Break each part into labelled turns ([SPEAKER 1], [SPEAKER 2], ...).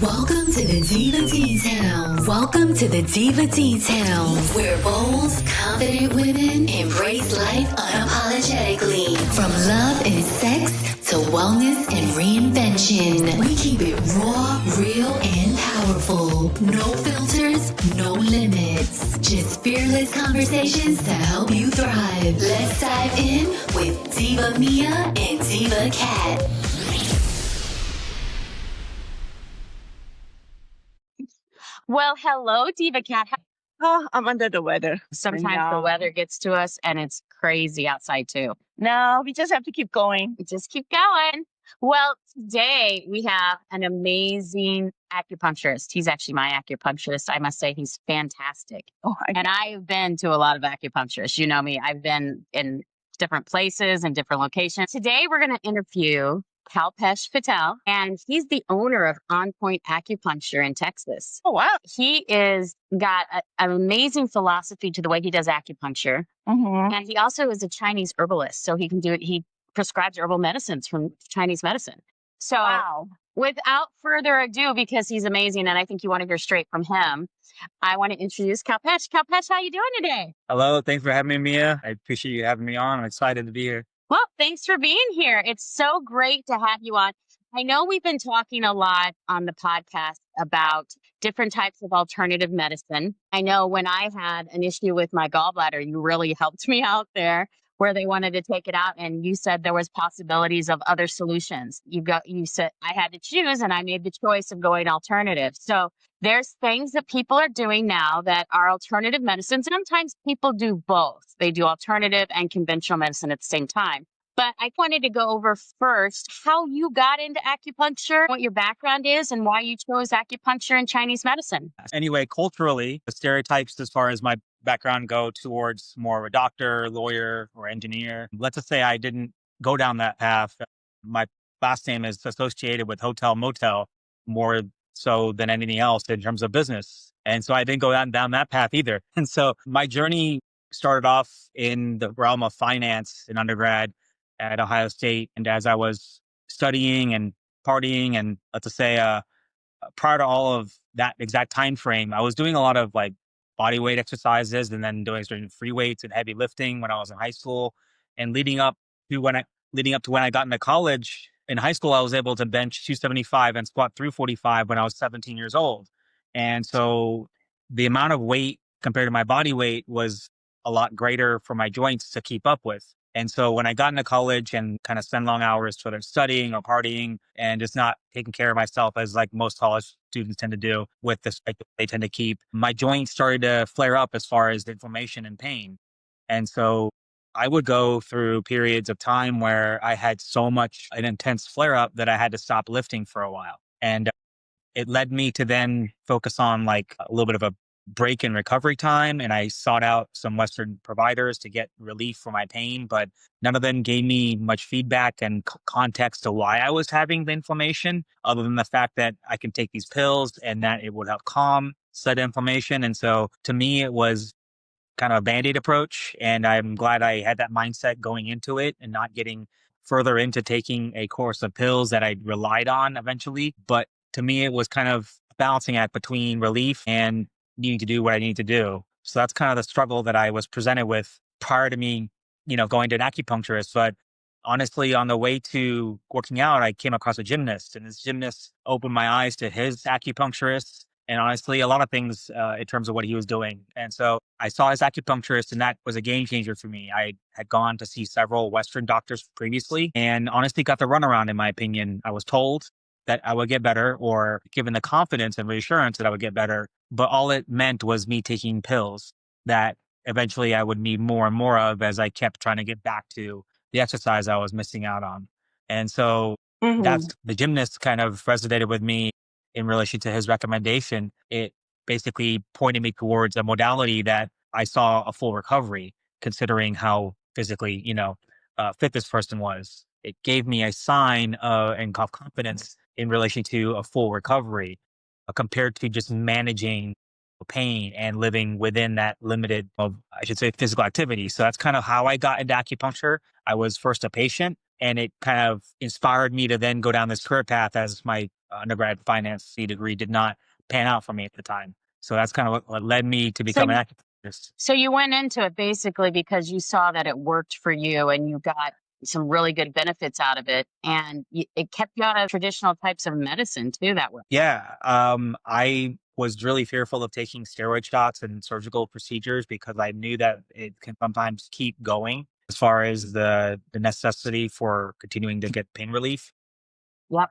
[SPEAKER 1] Welcome to the Diva T-Town. Welcome to the Diva T-Town, where bold, confident women embrace life unapologetically. From love and sex to wellness and reinvention, we keep it raw, real, and powerful. No filters, no limits. Just fearless conversations to help you thrive. Let's dive in with Diva Mia and Diva Cat.
[SPEAKER 2] Well, hello, Diva Cat.
[SPEAKER 3] Oh, I'm under the weather.
[SPEAKER 2] Sometimes the weather gets to us and it's crazy outside too.
[SPEAKER 3] No, we just have to keep going.
[SPEAKER 2] We just keep going. Well, today we have an amazing acupuncturist. He's actually my acupuncturist. I must say he's fantastic. And I've been to a lot of acupuncturists. You know me. I've been in different places and different locations. Today we're going to interview Kalpesh Patel, and he's the owner of On Point Acupuncture in Texas.
[SPEAKER 3] Oh, wow.
[SPEAKER 2] He is got an amazing philosophy to the way he does acupuncture.
[SPEAKER 3] Mm-hmm.
[SPEAKER 2] And he also is a Chinese herbalist. So he can do it. He prescribes herbal medicines from Chinese medicine. So
[SPEAKER 3] Wow.
[SPEAKER 2] without further ado, because he's amazing, and I think you want to hear straight from him, I want to introduce Kalpesh. Kalpesh, how you doing today?
[SPEAKER 4] Hello, thanks for having me, Mia. I appreciate you having me on. I'm excited to be here.
[SPEAKER 2] Well, thanks for being here. It's so great to have you on. I know we've been talking a lot on the podcast about different types of alternative medicine. I know when I had an issue with my gallbladder, you really helped me out there where they wanted to take it out. And you said there was possibilities of other solutions. You said I had to choose, and I made the choice of going alternative. So there's things that people are doing now that are alternative medicine. Sometimes people do both. They do alternative and conventional medicine at the same time. But I wanted to go over first how you got into acupuncture, what your background is, and why you chose acupuncture and Chinese medicine.
[SPEAKER 4] Anyway, culturally, the stereotypes as far as my background go towards more of a doctor, lawyer, or engineer. Let's just say I didn't go down that path. My last name is associated with hotel, motel, more so than anything else in terms of business. And so I didn't go down that path either. And so my journey started off in the realm of finance in undergrad at Ohio State. And as I was studying and partying, and let's just say prior to all of that exact time frame, I was doing a lot of like body weight exercises and then doing certain free weights and heavy lifting when I was in high school. And leading up to when I got into college, in high school, I was able to bench 275 and squat 345 when I was 17 years old. And so the amount of weight compared to my body weight was a lot greater for my joints to keep up with. And so when I got into college and kind of spend long hours, whether studying or partying and just not taking care of myself as like most college students tend to do with the weight they tend to keep, my joints started to flare up as far as the inflammation and pain. And so I would go through periods of time where I had so much an intense flare up that I had to stop lifting for a while. And it led me to then focus on like a little bit of a break in recovery time. And I sought out some Western providers to get relief for my pain, but none of them gave me much feedback and context to why I was having the inflammation, other than the fact that I can take these pills and that it would help calm said inflammation. And so to me, it was kind of a Band-Aid approach. And I'm glad I had that mindset going into it and not getting further into taking a course of pills that I relied on eventually. But to me, it was kind of a balancing act between relief and needing to do what I need to do. So that's kind of the struggle that I was presented with prior to me, going to an acupuncturist. But honestly, on the way to working out, I came across a gymnast, and this gymnast opened my eyes to his acupuncturist and honestly, a lot of things in terms of what he was doing. And so I saw his acupuncturist, and that was a game changer for me. I had gone to see several Western doctors previously and honestly got the runaround, in my opinion. I was told that I would get better, or given the confidence and reassurance that I would get better. But all it meant was me taking pills that eventually I would need more and more of as I kept trying to get back to the exercise I was missing out on. And so that's the gymnast kind of resonated with me in relation to his recommendation. It basically pointed me towards a modality that I saw a full recovery, considering how physically, fit this person was. It gave me a sign and confidence in relation to a full recovery compared to just managing pain and living within that limited of, I should say, physical activity. So that's kind of how I got into acupuncture. I was first a patient And it kind of inspired me to then go down this career path, as my undergrad finance degree did not pan out for me at the time. So that's kind of what led me to
[SPEAKER 2] So
[SPEAKER 4] become an acupuncturist.
[SPEAKER 2] So you went into it basically because you saw that it worked for you and you got some really good benefits out of it. And it kept you out of traditional types of medicine too, that way.
[SPEAKER 4] Yeah. I was really fearful of taking steroid shots and surgical procedures because I knew that it can sometimes keep going as far as the necessity for continuing to get pain relief.
[SPEAKER 2] Yep.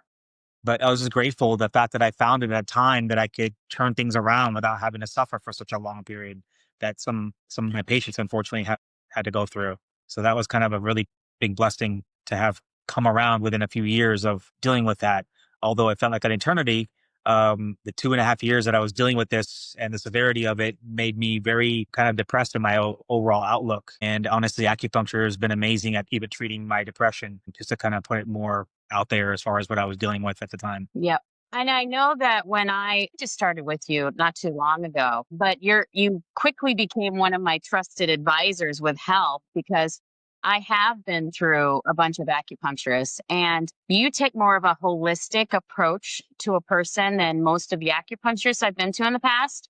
[SPEAKER 4] But I was just grateful the fact that I found it at a time that I could turn things around without having to suffer for such a long period that some of my patients unfortunately had to go through. So that was kind of a really big blessing to have come around within a few years of dealing with that. Although it felt like an eternity, the 2.5 years that I was dealing with this and the severity of it made me very kind of depressed in my overall outlook. And honestly, acupuncture has been amazing at even treating my depression, just to kind of put it more out there as far as what I was dealing with at the time.
[SPEAKER 2] Yep. And I know that when I just started with you not too long ago, but you quickly became one of my trusted advisors with health because I have been through a bunch of acupuncturists and you take more of a holistic approach to a person than most of the acupuncturists I've been to in the past.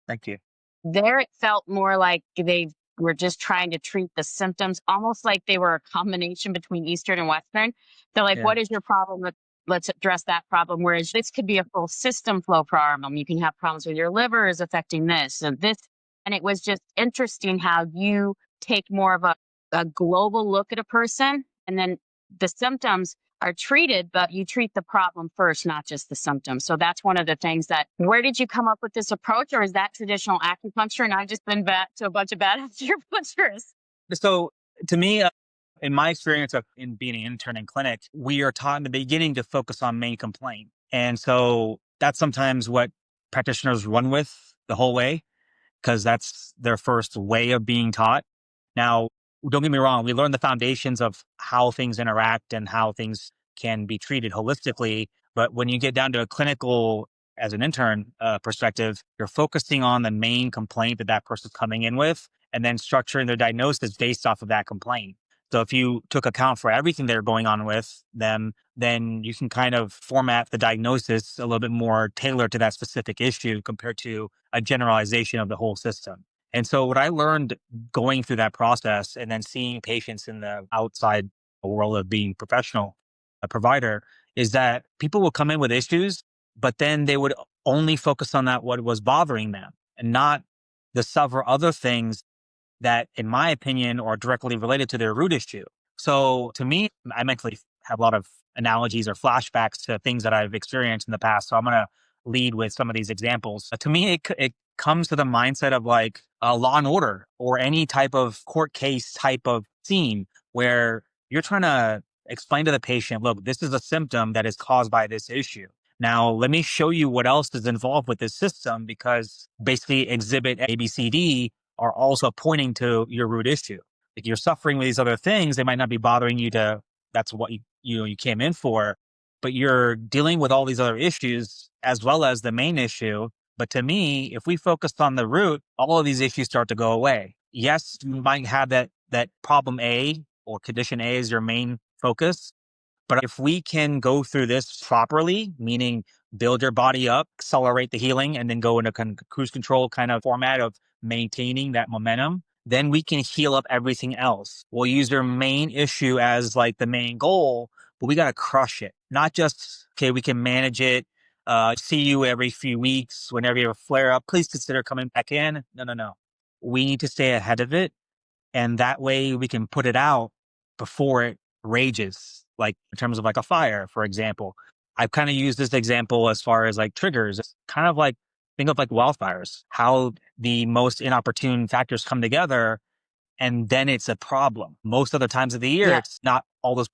[SPEAKER 4] Thank you.
[SPEAKER 2] There, it felt more like they were just trying to treat the symptoms, almost like they were a combination between Eastern and Western. They're like,
[SPEAKER 4] Yeah.
[SPEAKER 2] what is your problem? Let's address that problem. Whereas this could be a full system flow problem. You can have problems with your liver is affecting this and this. And it was just interesting how you take more of a global look at a person and then the symptoms are treated, but you treat the problem first, not just the symptoms. So that's one of the things where did you come up with this approach, or is that traditional acupuncture? And I've just been back to a bunch of bad acupuncturists.
[SPEAKER 4] So to me, in my experience of in being an intern in clinic, we are taught in the beginning to focus on main complaint. And so that's sometimes what practitioners run with the whole way because that's their first way of being taught. Now, don't get me wrong, we learn the foundations of how things interact and how things can be treated holistically. But when you get down to a clinical, as an intern perspective, you're focusing on the main complaint that that person's coming in with and then structuring their diagnosis based off of that complaint. So if you took account for everything they're going on with them, then you can kind of format the diagnosis a little bit more tailored to that specific issue compared to a generalization of the whole system. And so what I learned going through that process and then seeing patients in the outside world of being professional, a provider, is that people will come in with issues, but then they would only focus on that, what was bothering them, and not the several other things that, in my opinion, are directly related to their root issue. So to me, I mentally have a lot of analogies or flashbacks to things that I've experienced in the past. So I'm going to lead with some of these examples. To me, it comes to the mindset of like Law and Order or any type of court case type of scene where you're trying to explain to the patient, look, this is a symptom that is caused by this issue. Now, let me show you what else is involved with this system because basically exhibit ABCD are also pointing to your root issue. If you're suffering with these other things, they might not be bothering you that's what you came in for, but you're dealing with all these other issues as well as the main issue. But to me, if we focused on the root, all of these issues start to go away. Yes, you might have that problem A or condition A is your main focus. But if we can go through this properly, meaning build your body up, accelerate the healing, and then go into cruise control kind of format of maintaining that momentum, then we can heal up everything else. We'll use your main issue as like the main goal, but we got to crush it. Not just, okay, we can manage it. See you every few weeks. Whenever you have a flare up, please consider coming back in. No. We need to stay ahead of it. And that way we can put it out before it rages, like in terms of like a fire, for example. I've kind of used this example as far as like triggers. It's kind of like, think of like wildfires, how the most inopportune factors come together and then it's a problem. Most other times of the year,
[SPEAKER 2] Yeah.
[SPEAKER 4] it's not all those,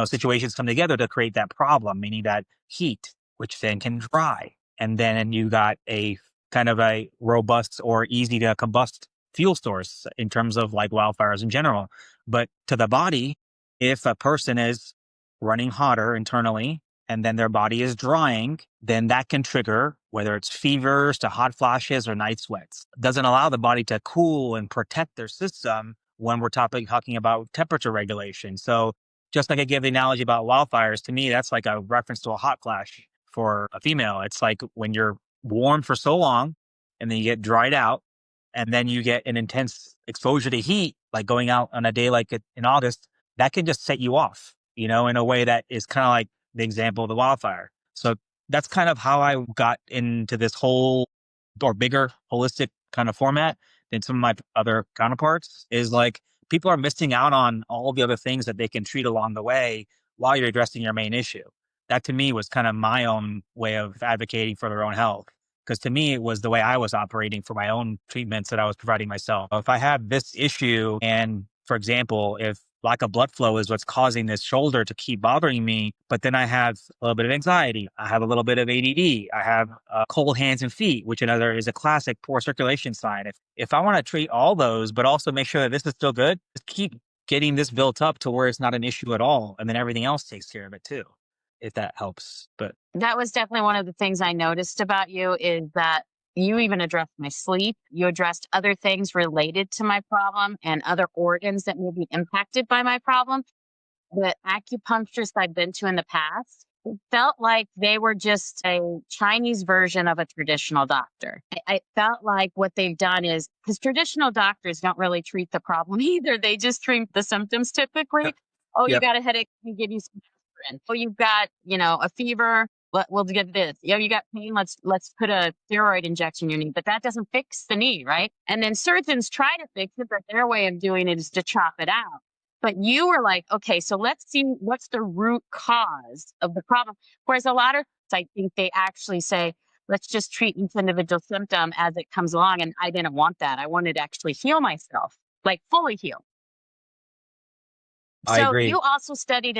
[SPEAKER 4] situations come together to create that problem, meaning that heat, which then can dry. And then you got a kind of a robust or easy to combust fuel source in terms of like wildfires in general. But to the body, if a person is running hotter internally and then their body is drying, then that can trigger whether it's fevers to hot flashes or night sweats. It doesn't allow the body to cool and protect their system when we're talking about temperature regulation. So Just like I gave the analogy about wildfires, to me, that's like a reference to a hot flash for a female. It's like when you're warm for so long and then you get dried out and then you get an intense exposure to heat, like going out on a day like in August, that can just set you off, in a way that is kind of like the example of the wildfire. So that's kind of how I got into this whole or bigger holistic kind of format than some of my other counterparts is like people are missing out on all the other things that they can treat along the way while you're addressing your main issue. That to me was kind of my own way of advocating for their own health. Because to me, it was the way I was operating for my own treatments that I was providing myself. If I have this issue, and for example, if lack of blood flow is what's causing this shoulder to keep bothering me, but then I have a little bit of anxiety, I have a little bit of ADD, I have cold hands and feet, which another is a classic poor circulation sign. If I want to treat all those, but also make sure that this is still good, just keep getting this built up to where it's not an issue at all. And then everything else takes care of it too, if that helps. But
[SPEAKER 2] That was definitely one of the things I noticed about you is that you even addressed my sleep. You addressed other things related to my problem and other organs that may be impacted by my problem. The acupuncturists I've been to in the past, it felt like they were just a Chinese version of a traditional doctor. I felt like what they've done is, because traditional doctors don't really treat the problem either. They just treat the symptoms typically.
[SPEAKER 4] yep.
[SPEAKER 2] Oh, you
[SPEAKER 4] Yep.
[SPEAKER 2] got a headache, we give you some aspirin. Oh, you've got, a fever. We'll get this. You got pain. Let's put a steroid injection in your knee, but that doesn't fix the knee, right? And then surgeons try to fix it, but their way of doing it is to chop it out. But you were like, okay, so let's see what's the root cause of the problem. Whereas a lot of, I think they actually say, let's just treat each individual symptom as it comes along. And I didn't want that. I wanted to actually heal myself, like fully heal.
[SPEAKER 4] I
[SPEAKER 2] So
[SPEAKER 4] agree.
[SPEAKER 2] you also studied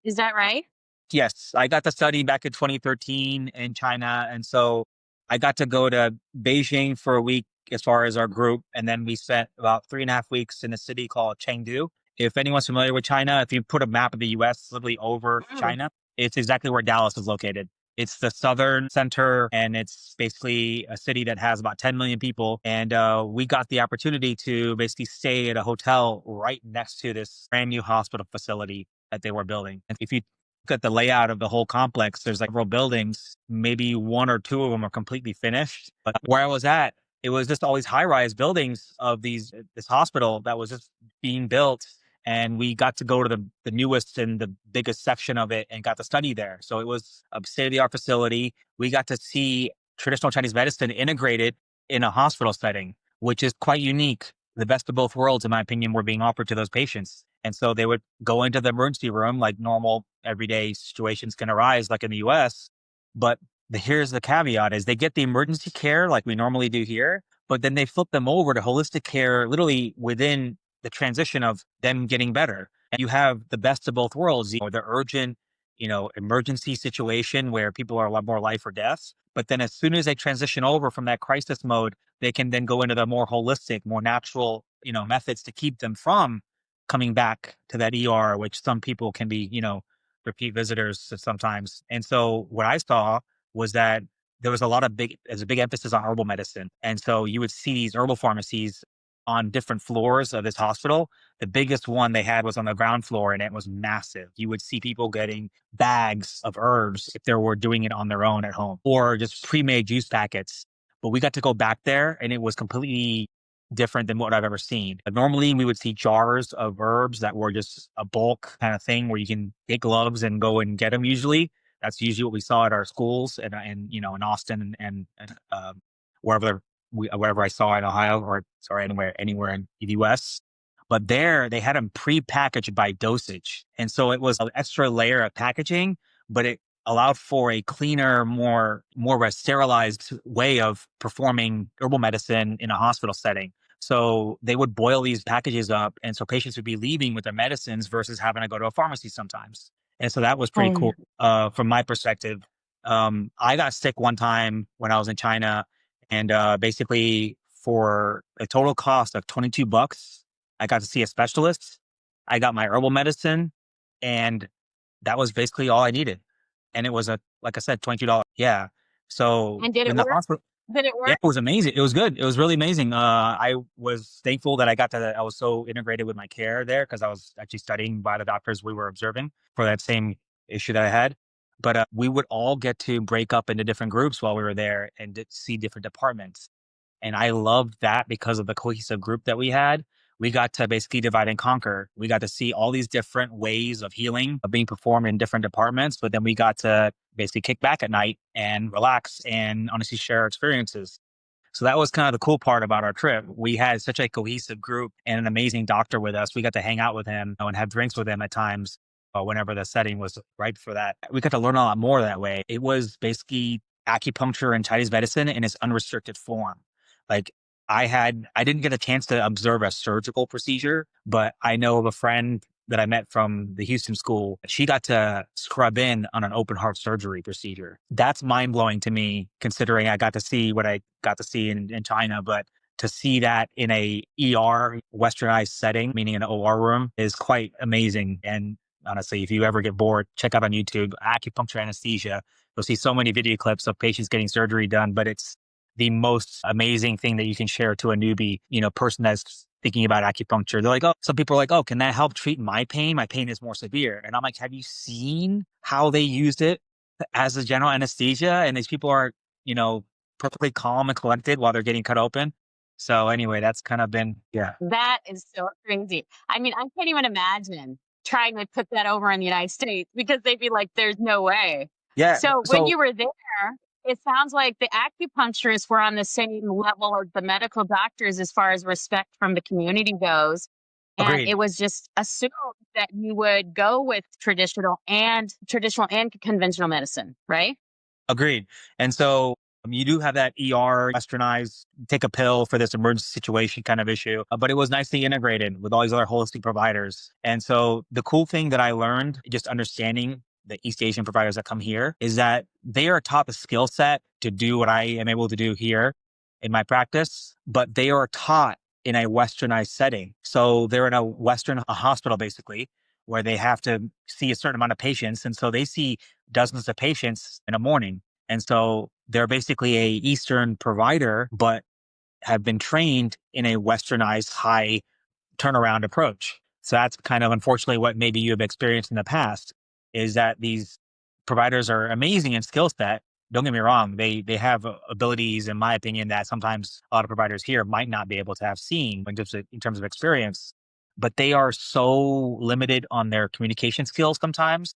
[SPEAKER 2] is that right?
[SPEAKER 4] Yes, I got to study back in 2013 in China. And so I got to go to Beijing for a week as far as our group. And then we spent about 3.5 weeks in a city called Chengdu. If anyone's familiar with China, if you put a map of the US literally over
[SPEAKER 2] Mm.
[SPEAKER 4] China, it's exactly where Dallas is located. It's the southern center, and it's basically a city that has about 10 million people. And we got the opportunity to basically stay at a hotel right next to this brand new hospital facility that they were building. And if you look at the layout of the whole complex, there's like several buildings, maybe one or two of them are completely finished. But where I was at, it was just all these high-rise buildings of this hospital that was just being built. And we got to go to the newest and the biggest section of it and got to study there. So it was a state-of-the-art facility. We got to see traditional Chinese medicine integrated in a hospital setting, which is quite unique. The best of both worlds, in my opinion, were being offered to those patients. And so they would go into the emergency room like normal everyday situations can arise, like in the US. But here's the caveat is they get the emergency care like we normally do here, but then they flip them over to holistic care literally within the transition of them getting better. And you have the best of both worlds, the urgent, emergency situation where people are a lot more life or death. But then as soon as they transition over from that crisis mode, they can then go into the more holistic, more natural, methods to keep them from coming back to that ER, which some people can be, repeat visitors sometimes. And so what I saw was that there was there's a big emphasis on herbal medicine. And so you would see these herbal pharmacies on different floors of this hospital. The biggest one they had was on the ground floor, and it was massive. You would see people getting bags of herbs if they were doing it on their own at home, or just pre-made juice packets. But we got to go back there, and it was completely different than what I've ever seen. Normally, we would see jars of herbs that were just a bulk kind of thing where you can get gloves and go and get them. Usually, that's usually what we saw at our schools and in Austin and wherever wherever I saw in Ohio or sorry anywhere in the U.S. But there they had them pre-packaged by dosage, and so it was an extra layer of packaging, but it allowed for a cleaner, more of a sterilized way of performing herbal medicine in a hospital setting. So they would boil these packages up, and so patients would be leaving with their medicines versus having to go to a pharmacy sometimes. And so that was pretty
[SPEAKER 2] Oh,
[SPEAKER 4] cool from my perspective. I got sick one time when I was in China, and basically for a total cost of $22, I got to see a specialist. I got my herbal medicine, and that was basically all I needed. And it was like I said, $22. Yeah. So
[SPEAKER 2] and did it
[SPEAKER 4] when the
[SPEAKER 2] work?
[SPEAKER 4] hospital,
[SPEAKER 2] Did it
[SPEAKER 4] Yeah,
[SPEAKER 2] work?
[SPEAKER 4] it was amazing. It was good. It was really amazing. I was thankful that I was so integrated with my care there because I was actually studying by the doctors we were observing for that same issue that I had. But we would all get to break up into different groups while we were there and see different departments. And I loved that because of the cohesive group that we had. We got to basically divide and conquer. We got to see all these different ways of healing being performed in different departments, but then we got to basically kick back at night and relax and honestly share our experiences. So that was kind of the cool part about our trip. We had such a cohesive group and an amazing doctor with us. We got to hang out with him and have drinks with him at times whenever the setting was right for that. We got to learn a lot more that way. It was basically acupuncture and Chinese medicine in its unrestricted form. Like I didn't get a chance to observe a surgical procedure, but I know of a friend that I met from the Houston school. She got to scrub in on an open heart surgery procedure. That's mind blowing to me, considering I got to see what I got to see in China, but to see that in a ER westernized setting, meaning an OR room, is quite amazing. And honestly, if you ever get bored, check out on YouTube acupuncture anesthesia. You'll see so many video clips of patients getting surgery done, but it's the most amazing thing that you can share to a newbie, person that's thinking about acupuncture. They're like, oh, some people are like, oh, can that help treat my pain? My pain is more severe. And I'm like, have you seen how they used it as a general anesthesia? And these people are, perfectly calm and collected while they're getting cut open. So anyway, that's kind of been, yeah.
[SPEAKER 2] That is so crazy. I mean, I can't even imagine trying to put that over in the United States because they'd be like, there's no way.
[SPEAKER 4] Yeah.
[SPEAKER 2] So when
[SPEAKER 4] So
[SPEAKER 2] you were there, it sounds like the acupuncturists were on the same level as the medical doctors as far as respect from the community goes. And it
[SPEAKER 4] agreed.
[SPEAKER 2] was just assumed that you would go with traditional and conventional medicine, right?
[SPEAKER 4] Agreed. And so you do have that ER westernized, take a pill for this emergency situation kind of issue, but it was nicely integrated with all these other holistic providers. And so the cool thing that I learned, just understanding the East Asian providers that come here, is that they are taught the skill set to do what I am able to do here in my practice, but they are taught in a westernized setting. So they're in a hospital basically, where they have to see a certain amount of patients. And so they see dozens of patients in a morning. And so they're basically a Eastern provider, but have been trained in a westernized high turnaround approach. So that's kind of unfortunately what maybe you have experienced in the past is that these providers are amazing in skill set. Don't get me wrong. They have abilities, in my opinion, that sometimes a lot of providers here might not be able to have seen in terms of experience, but they are so limited on their communication skills sometimes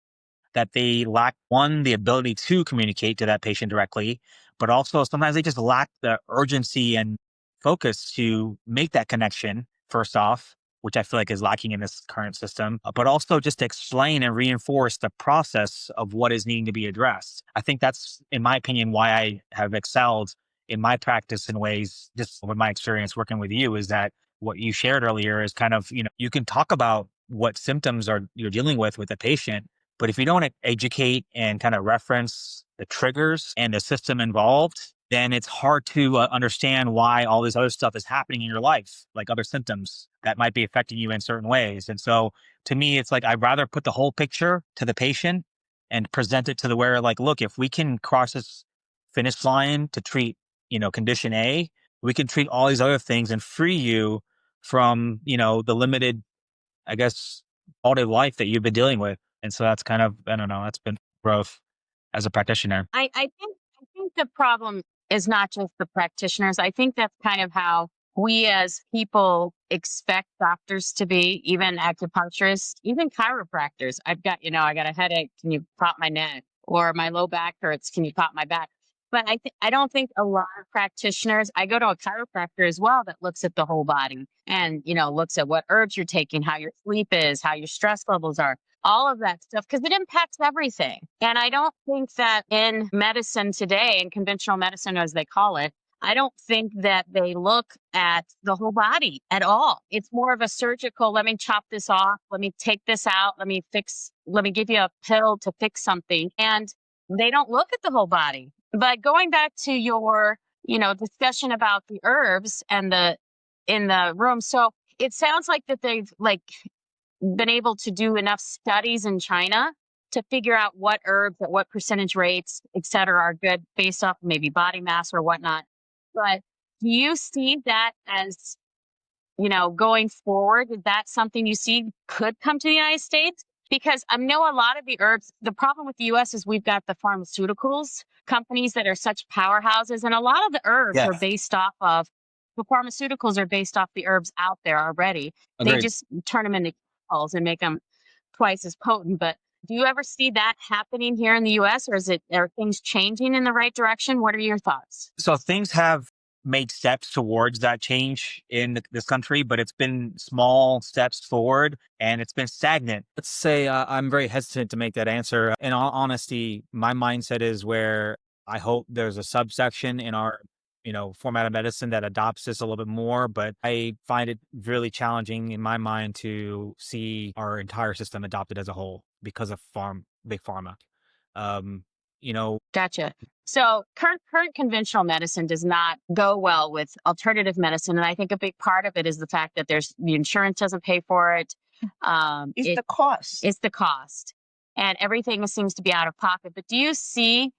[SPEAKER 4] that they lack one, the ability to communicate to that patient directly, but also sometimes they just lack the urgency and focus to make that connection first off, which I feel like is lacking in this current system, but also just to explain and reinforce the process of what is needing to be addressed. I think that's, in my opinion, why I have excelled in my practice in ways, just with my experience working with you, is that what you shared earlier is kind of, you can talk about what symptoms are you're dealing with the patient, but if you don't educate and kind of reference the triggers and the system involved, then it's hard to understand why all this other stuff is happening in your life, like other symptoms that might be affecting you in certain ways. And so to me, it's like I'd rather put the whole picture to the patient and present it to the where, like, look, if we can cross this finish line to treat, condition A, we can treat all these other things and free you from, the limited, I guess, quality of life that you've been dealing with. And so that's kind of, I don't know, that's been growth as a practitioner.
[SPEAKER 2] I think the problem is not just the practitioners. I think that's kind of how we as people expect doctors to be, even acupuncturists, even chiropractors. I got a headache. Can you prop my neck? Or my low back hurts. Can you prop my back? But I don't think a lot of practitioners, I go to a chiropractor as well that looks at the whole body and, looks at what herbs you're taking, how your sleep is, how your stress levels are, all of that stuff, because it impacts everything. And I don't think that in medicine today, in conventional medicine, as they call it, I don't think that they look at the whole body at all. It's more of a surgical, let me chop this off, let me take this out, let me give you a pill to fix something. And they don't look at the whole body. But going back to your, discussion about the herbs and in the room. So it sounds like that they've been able to do enough studies in China to figure out what herbs at what percentage rates, et cetera, are good based off maybe body mass or whatnot. But do you see that as, going forward, is that something you see could come to the United States? Because I know a lot of the herbs, the problem with the US is we've got the pharmaceuticals companies that are such powerhouses, and a lot of the herbs
[SPEAKER 4] Yeah,
[SPEAKER 2] are based off of the pharmaceuticals are based off the herbs out there already. They
[SPEAKER 4] agreed.
[SPEAKER 2] just turn them into chemicals and make them twice as potent. But do you ever see that happening here in the US, or are things changing in the right direction? What are your thoughts?
[SPEAKER 4] So things have made steps towards that change in this country, but it's been small steps forward and it's been stagnant. Let's say I'm very hesitant to make that answer. In all honesty, my mindset is where I hope there's a subsection in our format of medicine that adopts this a little bit more, but I find it really challenging in my mind to see our entire system adopted as a whole because of big pharma. Um, you know,
[SPEAKER 2] Gotcha. So current conventional medicine does not go well with alternative medicine, and I think a big part of it is the fact that the insurance doesn't pay for it.
[SPEAKER 3] It's the cost.
[SPEAKER 2] It's the cost, and everything seems to be out of pocket. But do you see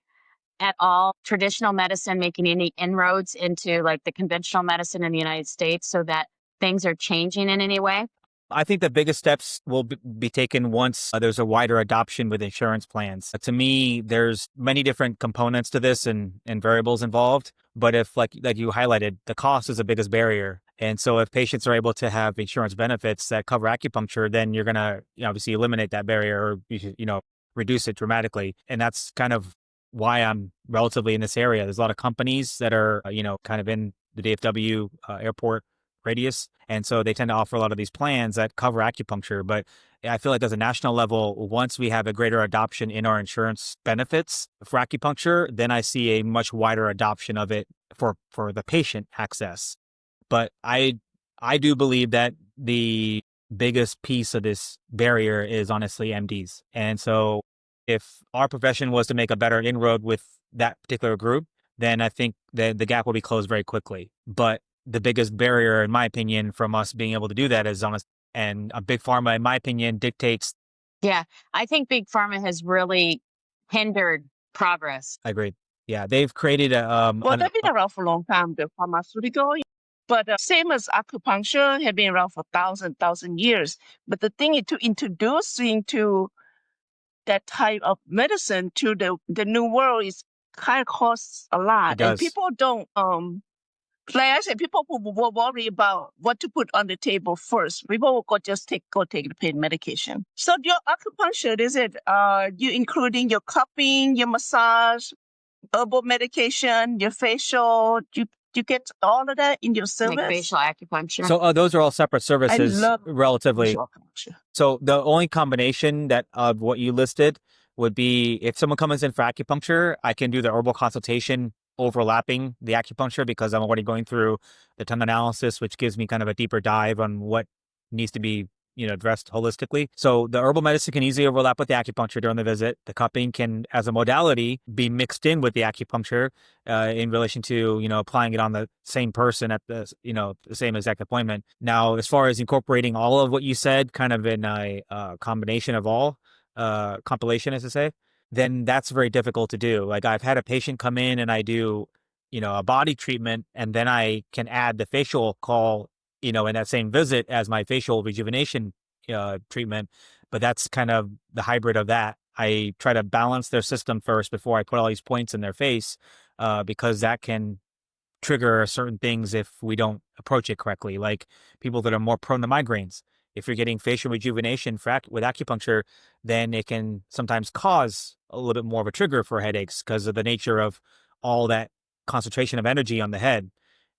[SPEAKER 2] at all traditional medicine making any inroads into like the conventional medicine in the United States so that things are changing in any way?
[SPEAKER 4] I think the biggest steps will be taken once there's a wider adoption with insurance plans. To me, there's many different components to this and variables involved. But if, like you highlighted, the cost is the biggest barrier. And so if patients are able to have insurance benefits that cover acupuncture, then you're going to obviously eliminate that barrier or, reduce it dramatically. And that's kind of why I'm relatively in this area. There's a lot of companies that are, kind of in the DFW airport radius. And so they tend to offer a lot of these plans that cover acupuncture. But I feel like there's a national level, once we have a greater adoption in our insurance benefits for acupuncture, then I see a much wider adoption of it for the patient access. But I do believe that the biggest piece of this barrier is honestly MDs. And so if our profession was to make a better inroad with that particular group, then I think that the gap will be closed very quickly. But the biggest barrier, in my opinion, from us being able to do that is honest. And a big pharma, in my opinion, dictates.
[SPEAKER 2] Yeah, I think big pharma has really hindered progress.
[SPEAKER 4] I agree. Yeah, they've created
[SPEAKER 3] Well, they've been around for a long time, the pharmaceutical. But same as acupuncture, have been around for thousand years. But the thing is to introduce into that type of medicine to the new world is kind of costs a lot.
[SPEAKER 4] It does.
[SPEAKER 3] And people don't like I said, people will worry about what to put on the table first. People will go take the pain medication. So your acupuncture, is it you including your cupping, your massage, herbal medication, your facial? You get all of that in your service?
[SPEAKER 2] Like facial acupuncture.
[SPEAKER 4] So those are all separate services,
[SPEAKER 3] I love
[SPEAKER 4] relatively.
[SPEAKER 3] facial acupuncture.
[SPEAKER 4] So the only combination that of what you listed would be if someone comes in for acupuncture, I can do the herbal consultation overlapping the acupuncture because I'm already going through the tongue analysis, which gives me kind of a deeper dive on what needs to be addressed holistically. So the herbal medicine can easily overlap with the acupuncture during the visit. The cupping can, as a modality, be mixed in with the acupuncture in relation to, applying it on the same person at the, the same exact appointment. Now, as far as incorporating all of what you said, kind of in a combination of all, compilation, as I say, then that's very difficult to do. Like I've had a patient come in and I do, a body treatment and then I can add the facial call in that same visit as my facial rejuvenation treatment. But that's kind of the hybrid of that. I try to balance their system first before I put all these points in their face because that can trigger certain things if we don't approach it correctly. Like people that are more prone to migraines. If you're getting facial rejuvenation with acupuncture, then it can sometimes cause a little bit more of a trigger for headaches because of the nature of all that concentration of energy on the head.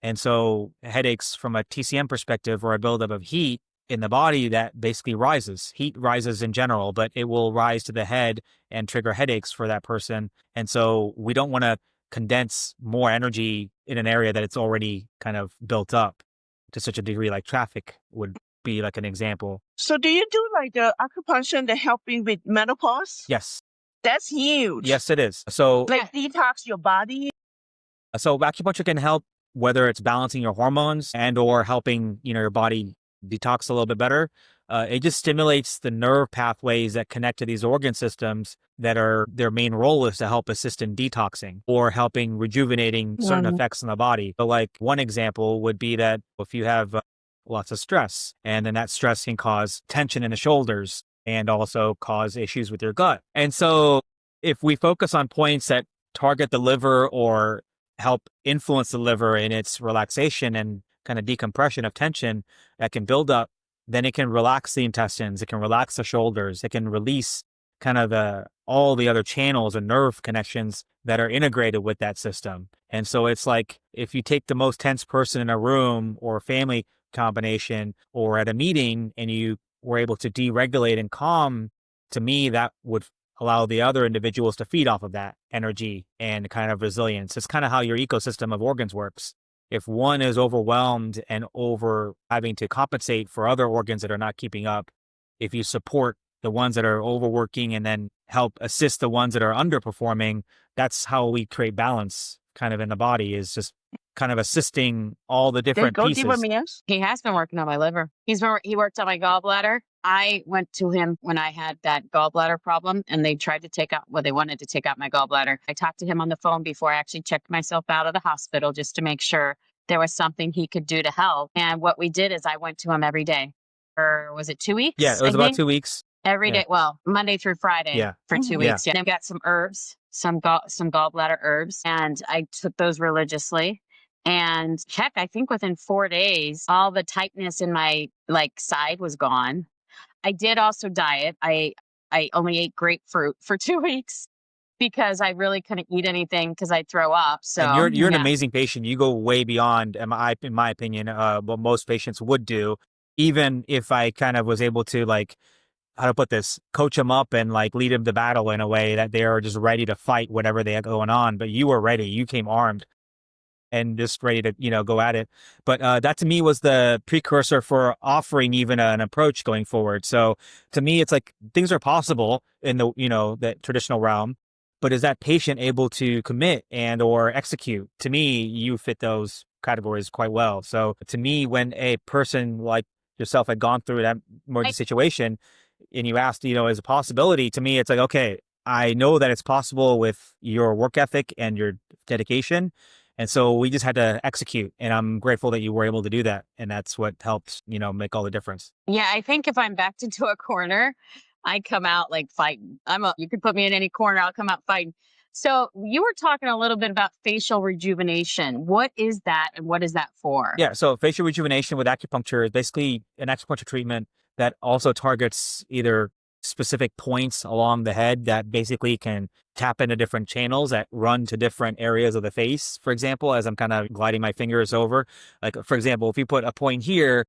[SPEAKER 4] And so headaches from a TCM perspective or a buildup of heat in the body that basically rises. Heat rises in general, but it will rise to the head and trigger headaches for that person. And so we don't want to condense more energy in an area that it's already kind of built up to such a degree, like traffic would be like an example.
[SPEAKER 3] So do you do like the acupuncture that helping with menopause?
[SPEAKER 4] Yes.
[SPEAKER 3] That's huge.
[SPEAKER 4] Yes, it is. So
[SPEAKER 3] Like detox your body.
[SPEAKER 4] So acupuncture can help whether it's balancing your hormones and or helping, your body detox a little bit better. It just stimulates the nerve pathways that connect to these organ systems that are their main role is to help assist in detoxing or helping rejuvenating certain effects in the body. So like one example would be that if you have lots of stress, and then that stress can cause tension in the shoulders and also cause issues with your gut. And so if we focus on points that target the liver or help influence the liver in its relaxation and kind of decompression of tension that can build up, then it can relax the intestines, it can relax the shoulders, it can release kind of all the other channels and nerve connections that are integrated with that system. And so it's like if you take the most tense person in a room or a family combination or at a meeting and you were able to deregulate and calm, to me, that would allow the other individuals to feed off of that energy and kind of resilience. It's kind of how your ecosystem of organs works. If one is overwhelmed and over having to compensate for other organs that are not keeping up, if you support the ones that are overworking and then help assist the ones that are underperforming, that's how we create balance kind of in the body, is just kind of assisting all the different pieces.
[SPEAKER 3] Diva.
[SPEAKER 2] He has been working on my liver. He worked on my gallbladder. I went to him when I had that gallbladder problem and they tried to they wanted to take out my gallbladder. I talked to him on the phone before I actually checked myself out of the hospital just to make sure there was something he could do to help. And what we did is I went to him every day. Or was it 2 weeks?
[SPEAKER 4] Yeah, it was about 2 weeks.
[SPEAKER 2] Every day. Well, Monday through Friday for 2 weeks. Yeah. And I've got some herbs, some gallbladder herbs, and I took those religiously. And heck, I think within 4 days, all the tightness in my side was gone. I did also diet. I only ate grapefruit for 2 weeks because I really couldn't eat anything because I'd throw up. So
[SPEAKER 4] and you're an amazing patient. You go way beyond, in my opinion, what most patients would do. Even if I kind of was able to how to put this, coach them up and lead them to battle in a way that they are just ready to fight whatever they have going on. But you were ready. You came armed and just ready to, go at it. But that to me was the precursor for offering even an approach going forward. So to me, it's like things are possible in the, the traditional realm, but is that patient able to commit and or execute? To me, you fit those categories quite well. So to me, when a person like yourself had gone through that emergency situation and you asked, is a possibility, to me, it's like, okay, I know that it's possible with your work ethic and your dedication. And so we just had to execute, and I'm grateful that you were able to do that. And that's what helped, make all the difference.
[SPEAKER 2] Yeah, I think if I'm backed into a corner, I come out fighting. You could put me in any corner, I'll come out fighting. So you were talking a little bit about facial rejuvenation. What is that and what is that for?
[SPEAKER 4] Yeah, so facial rejuvenation with acupuncture is basically an acupuncture treatment that also targets either specific points along the head that basically can tap into different channels that run to different areas of the face. For example, as I'm kind of gliding my fingers over, for example, if you put a point here,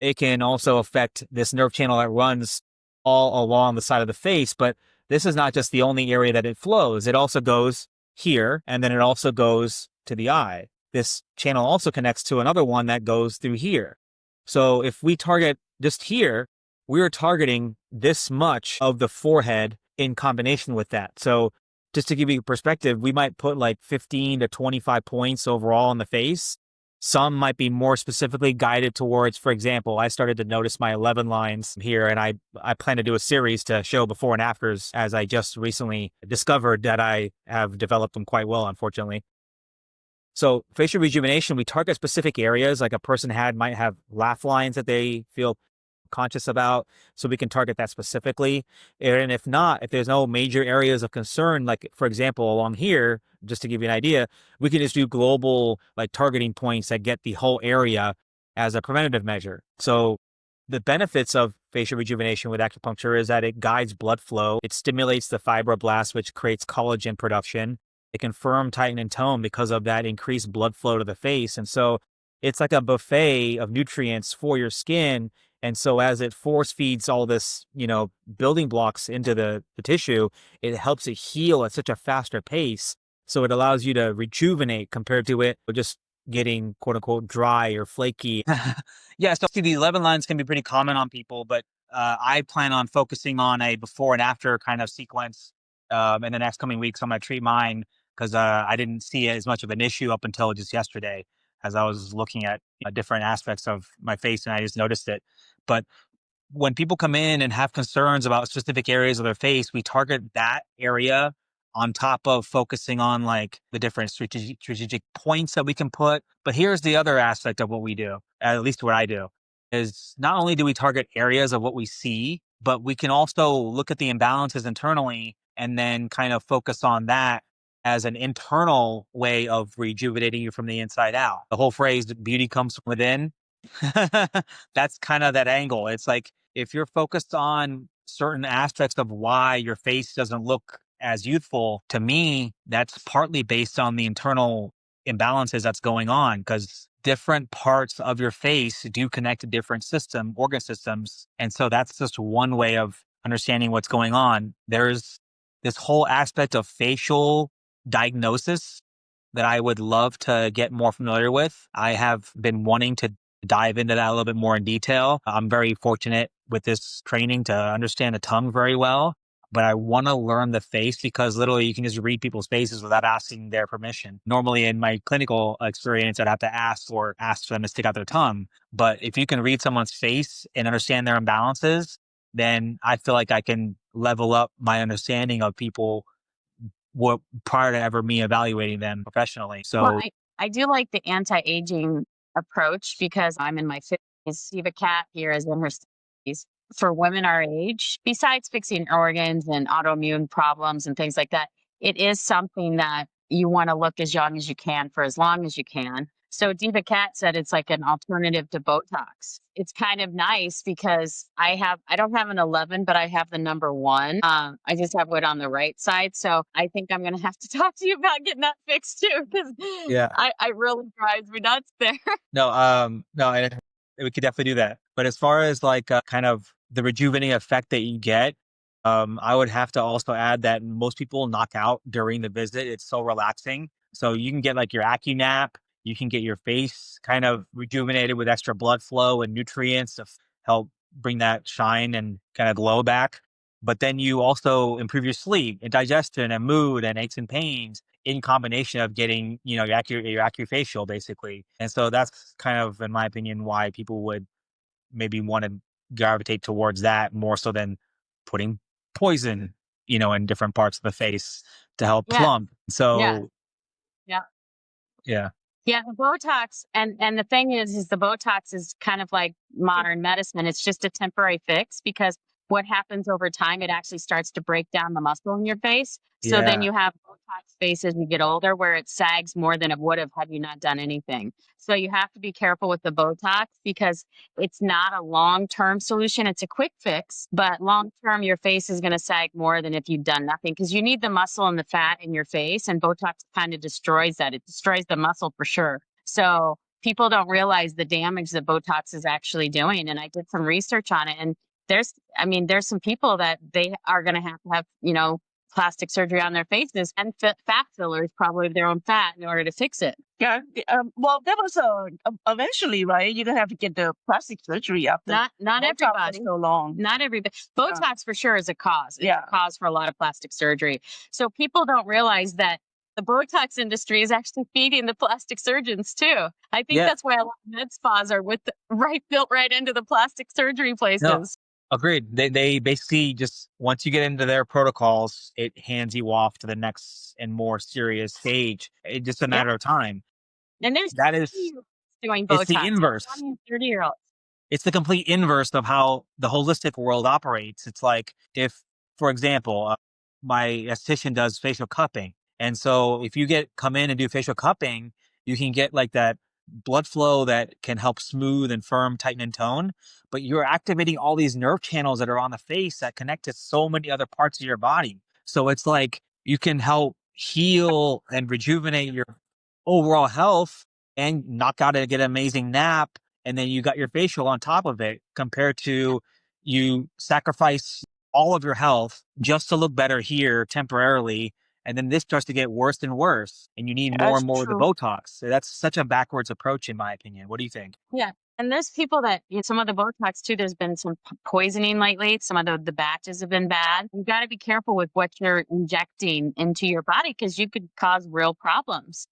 [SPEAKER 4] it can also affect this nerve channel that runs all along the side of the face. But this is not just the only area that it flows. It also goes here, and then it also goes to the eye. This channel also connects to another one that goes through here. So if we target just here, we're targeting this much of the forehead in combination with that. So just to give you perspective, we might put 15 to 25 points overall on the face. Some might be more specifically guided towards, for example, I started to notice my 11 lines here, and I plan to do a series to show before and afters, as I just recently discovered that I have developed them quite well, unfortunately. So facial rejuvenation, we target specific areas, like a person might have laugh lines that they feel conscious about, so we can target that specifically. And if there's no major areas of concern, like for example along here, just to give you an idea, we can just do global targeting points that get the whole area as a preventative measure. So the benefits of facial rejuvenation with acupuncture is that it guides blood flow, it stimulates the fibroblasts, which creates collagen production. It can firm, tighten, and tone because of that increased blood flow to the face. And so it's like a buffet of nutrients for your skin. And so as it force feeds all this, building blocks into the tissue, it helps it heal at such a faster pace. So it allows you to rejuvenate compared to it just getting quote unquote dry or flaky. Yeah. So the 11 lines can be pretty common on people, but I plan on focusing on a before and after kind of sequence in the next coming weeks. I'm going to treat mine because I didn't see it as much of an issue up until just yesterday, as I was looking at different aspects of my face and I just noticed it. But when people come in and have concerns about specific areas of their face, we target that area on top of focusing on like the different strategic points that we can put. But here's the other aspect of what we do, at least what I do, is not only do we target areas of what we see, but we can also look at the imbalances internally and then kind of focus on that as an internal way of rejuvenating you from the inside out. The whole phrase, beauty comes from within. That's kind of that angle. It's like if you're focused on certain aspects of why your face doesn't look as youthful, to me, that's partly based on the internal imbalances that's going on because different parts of your face do connect to different organ systems. And so that's just one way of understanding what's going on. There's this whole aspect of facial diagnosis that I would love to get more familiar with. I have been wanting to dive into that a little bit more in detail. I'm very fortunate with this training to understand the tongue very well, but I want to learn the face because literally you can just read people's faces without asking their permission. Normally in my clinical experience, I'd have to ask for them to stick out their tongue. But if you can read someone's face and understand their imbalances, then I feel like I can level up my understanding of people prior to ever me evaluating them professionally.
[SPEAKER 2] Well,
[SPEAKER 4] So
[SPEAKER 2] I do like the anti-aging approach because I'm in my 50s. Diva Cat here is in her 60s. For women our age, besides fixing organs and autoimmune problems and things like that, it is something that you want to look as young as you can for as long as you can. So Diva Cat said it's like an alternative to Botox. It's kind of nice because I don't have an 11, but I have the number 1. I just have it on the right side. So I think I'm going to have to talk to you about getting that fixed too because
[SPEAKER 4] yeah,
[SPEAKER 2] I really drives me nuts there.
[SPEAKER 4] no, and we could definitely do that. But as far as like kind of the rejuvenating effect that you get, I would have to also add that most people knock out during the visit. It's so relaxing. So you can get like your AccuNap. You can get your face kind of rejuvenated with extra blood flow and nutrients to help bring that shine and kind of glow back. But then you also improve your sleep and digestion and mood and aches and pains in combination of getting, your accufacial basically. And so that's kind of, in my opinion, why people would maybe want to gravitate towards that more so than putting poison, in different parts of the face to help
[SPEAKER 2] Yeah,
[SPEAKER 4] plump.
[SPEAKER 2] yeah,
[SPEAKER 4] So
[SPEAKER 2] yeah.
[SPEAKER 4] yeah.
[SPEAKER 2] Yeah, the Botox and the thing is the Botox is kind of like modern medicine. It's just a temporary fix because what happens over time, it actually starts to break down the muscle in your face. So then
[SPEAKER 4] Yeah.
[SPEAKER 2] you have Botox faces when you get older where it sags more than it would have had you not done anything. So you have to be careful with the Botox because it's not a long-term solution. It's a quick fix, but long-term your face is going to sag more than if you've done nothing because you need the muscle and the fat in your face and Botox kind of destroys that. It destroys the muscle for sure. So people don't realize the damage that Botox is actually doing. And I did some research on it and there's some people that they are going to have, plastic surgery on their faces and fat fillers, probably their own fat in order to fix it.
[SPEAKER 3] Yeah. Well, that was eventually, right? You're gonna have to get the plastic surgery after.
[SPEAKER 2] Not
[SPEAKER 3] Botox for
[SPEAKER 2] everybody.
[SPEAKER 3] so long.
[SPEAKER 2] Not everybody. Botox for sure is a cause. It's
[SPEAKER 3] Yeah.
[SPEAKER 2] a cause for a lot of plastic surgery. So people don't realize that the Botox industry is actually feeding the plastic surgeons too. I think
[SPEAKER 4] Yeah.
[SPEAKER 2] that's why a lot of med spas are built right into the plastic surgery
[SPEAKER 4] No,
[SPEAKER 2] places.
[SPEAKER 4] agreed. They basically just once you get into their protocols, it hands you off to the next and more serious stage. It's just a
[SPEAKER 2] Yeah.
[SPEAKER 4] matter of time.
[SPEAKER 2] And there's
[SPEAKER 4] That is,
[SPEAKER 2] 20-year-olds doing
[SPEAKER 4] it's the
[SPEAKER 2] Botox.
[SPEAKER 4] inverse.
[SPEAKER 2] 20 and 30-year-olds.
[SPEAKER 4] It's the complete inverse of how the holistic world operates. It's like if, for example, my esthetician does facial cupping, and so if you come in and do facial cupping, you can get like that blood flow that can help smooth and firm, tighten and tone. But you're activating all these nerve channels that are on the face that connect to so many other parts of your body. So it's like you can help heal and rejuvenate your overall health and knock out and get an amazing nap and then you got your facial on top of it compared to you sacrifice all of your health just to look better here temporarily. And then this starts to get worse and worse and you need more
[SPEAKER 3] That's
[SPEAKER 4] and more of the
[SPEAKER 3] true.
[SPEAKER 4] Botox. So that's such a backwards approach in my opinion. What do you think?
[SPEAKER 2] Yeah. And there's people that, some of the Botox too, there's been some poisoning lately. Some of the batches have been bad. You got to be careful with what you're injecting into your body because you could cause real problems.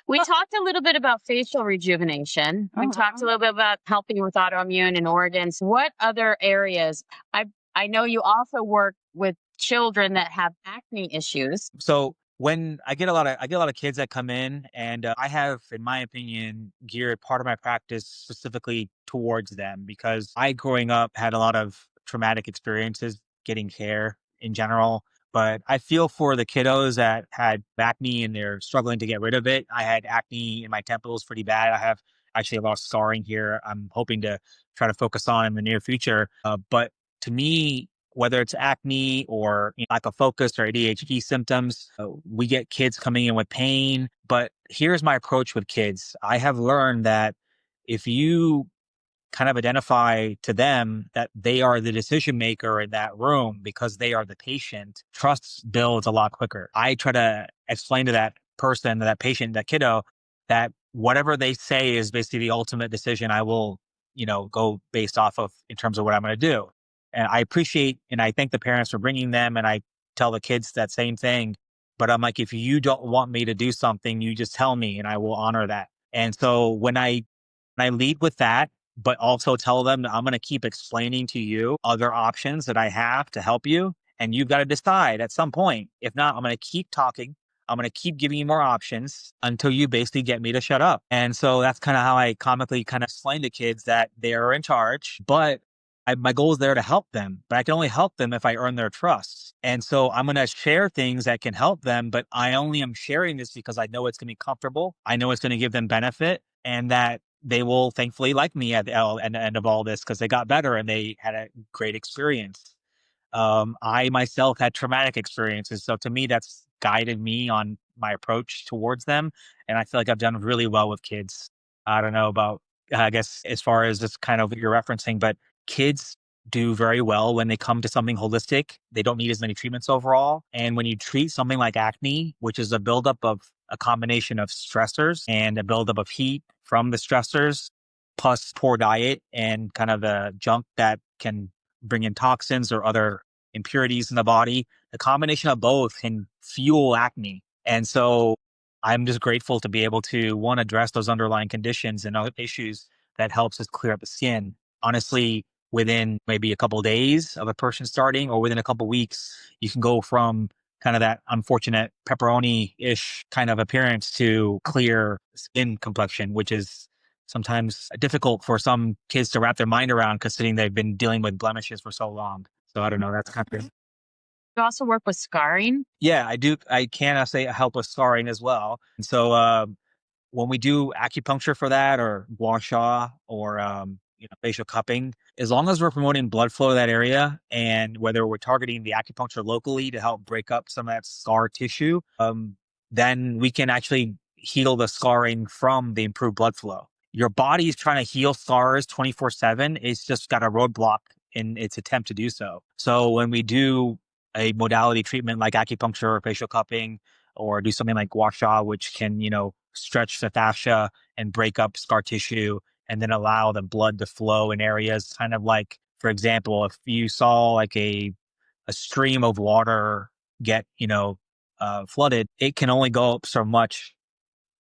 [SPEAKER 2] We talked a little bit about facial rejuvenation. We talked a little bit about helping with autoimmune and organs. What other areas? I know you also work with children that have acne issues.
[SPEAKER 4] So when I get a lot of kids that come in, and I have, in my opinion, geared part of my practice specifically towards them because I, growing up, had a lot of traumatic experiences getting care in general. But I feel for the kiddos that had acne and they're struggling to get rid of it. I had acne in my temples pretty bad. I have actually a lot of scarring here. I'm hoping to try to focus on in the near future. But to me, whether it's acne or lack of focus or ADHD symptoms, we get kids coming in with pain. But here's my approach with kids. I have learned that if you kind of identify to them that they are the decision maker in that room because they are the patient, trust builds a lot quicker. I try to explain to that person, that patient, that kiddo, that whatever they say is basically the ultimate decision. I will, go based off of in terms of what I'm going to do. And I appreciate and I thank the parents for bringing them. And I tell the kids that same thing. But I'm like, if you don't want me to do something, you just tell me and I will honor that. And so when I lead with that, but also tell them that I'm going to keep explaining to you other options that I have to help you. And you've got to decide at some point. If not, I'm going to keep talking. I'm going to keep giving you more options until you basically get me to shut up. And so that's kind of how I comically kind of explain to kids that they are in charge, but my goal is there to help them, but I can only help them if I earn their trust. And so I'm going to share things that can help them, but I only am sharing this because I know it's going to be comfortable. I know it's going to give them benefit and that they will thankfully like me at the end of all this because they got better and they had a great experience. I myself had traumatic experiences. So to me, that's guided me on my approach towards them. And I feel like I've done really well with kids. I don't know about, I guess, as far as this kind of what you're referencing, but kids do very well when they come to something holistic. They don't need as many treatments overall. And when you treat something like acne, which is a buildup of a combination of stressors and a buildup of heat from the stressors, plus poor diet and kind of the junk that can bring in toxins or other impurities in the body, the combination of both can fuel acne. And so I'm just grateful to be able to, one, address those underlying conditions and other issues that helps us clear up the skin. Honestly, within maybe a couple of days of a person starting or within a couple of weeks, you can go from kind of that unfortunate pepperoni-ish kind of appearance to clear skin complexion, which is sometimes difficult for some kids to wrap their mind around considering they've been dealing with blemishes for so long. So I don't know. That's kind of.
[SPEAKER 2] You also work with scarring.
[SPEAKER 4] Yeah, I do. I can say help with scarring as well. And so when we do acupuncture for that or gua sha or facial cupping, as long as we're promoting blood flow to that area and whether we're targeting the acupuncture locally to help break up some of that scar tissue, then we can actually heal the scarring from the improved blood flow. Your body is trying to heal scars 24/7. It's just got a roadblock in its attempt to do so. So when we do a modality treatment like acupuncture or facial cupping, or do something like gua sha, which can, stretch the fascia and break up scar tissue and then allow the blood to flow in areas kind of like, for example, if you saw like a stream of water get, flooded, it can only go up so much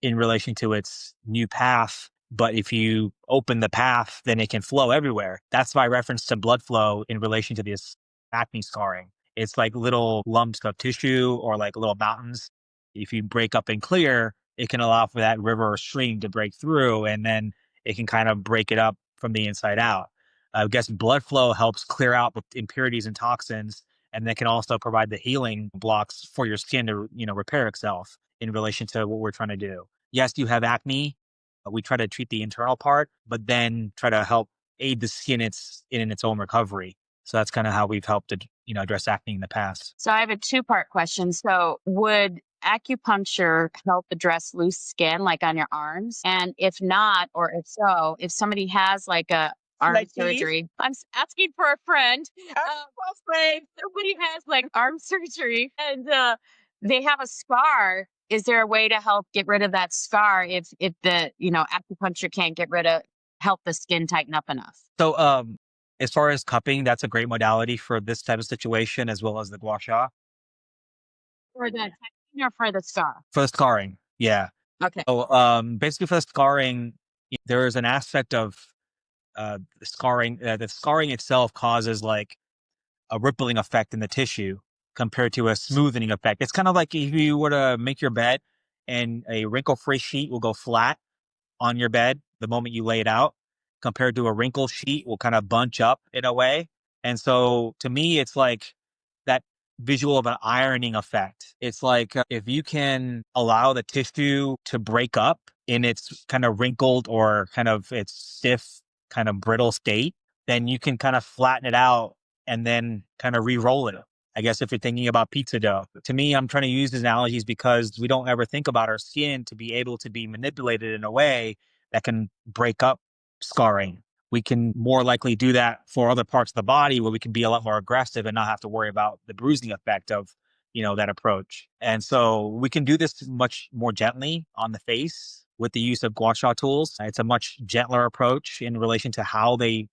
[SPEAKER 4] in relation to its new path. But if you open the path, then it can flow everywhere. That's my reference to blood flow in relation to this acne scarring. It's like little lumps of tissue or like little mountains. If you break up and clear, it can allow for that river or stream to break through, and then it can kind of break it up from the inside out. I guess blood flow helps clear out the impurities and toxins, and that can also provide the healing blocks for your skin to, repair itself in relation to what we're trying to do. Yes, you have acne. We try to treat the internal part, but then try to help aid the skin in its own recovery. So that's kind of how we've helped to, address acne in the past.
[SPEAKER 2] So I have a two-part question. So would acupuncture help address loose skin like on your arms? And if not, or if so, if somebody has like a arm
[SPEAKER 3] Like
[SPEAKER 2] surgery, I'm asking for a friend.
[SPEAKER 3] Friend.
[SPEAKER 2] Somebody has like arm surgery and they have a scar. Is there a way to help get rid of that scar if the, acupuncture can't help the skin tighten up enough?
[SPEAKER 4] So as far as cupping, that's a great modality for this type of situation as well as the gua sha.
[SPEAKER 2] For the tightening or for the scar?
[SPEAKER 4] For the scarring, yeah.
[SPEAKER 2] Okay.
[SPEAKER 4] So basically for the scarring, there is an aspect of the scarring. The scarring itself causes like a rippling effect in the tissue compared to a smoothing effect. It's kind of like if you were to make your bed and a wrinkle-free sheet will go flat on your bed the moment you lay it out, compared to a wrinkle sheet will kind of bunch up in a way. And so to me, it's like that visual of an ironing effect. It's like if you can allow the tissue to break up in its kind of wrinkled or kind of its stiff, kind of brittle state, then you can kind of flatten it out and then kind of re-roll it. I guess if you're thinking about pizza dough, to me, I'm trying to use these analogies because we don't ever think about our skin to be able to be manipulated in a way that can break up scarring. We can more likely do that for other parts of the body where we can be a lot more aggressive and not have to worry about the bruising effect of, that approach. And so we can do this much more gently on the face with the use of gua sha tools. It's a much gentler approach in relation to how they,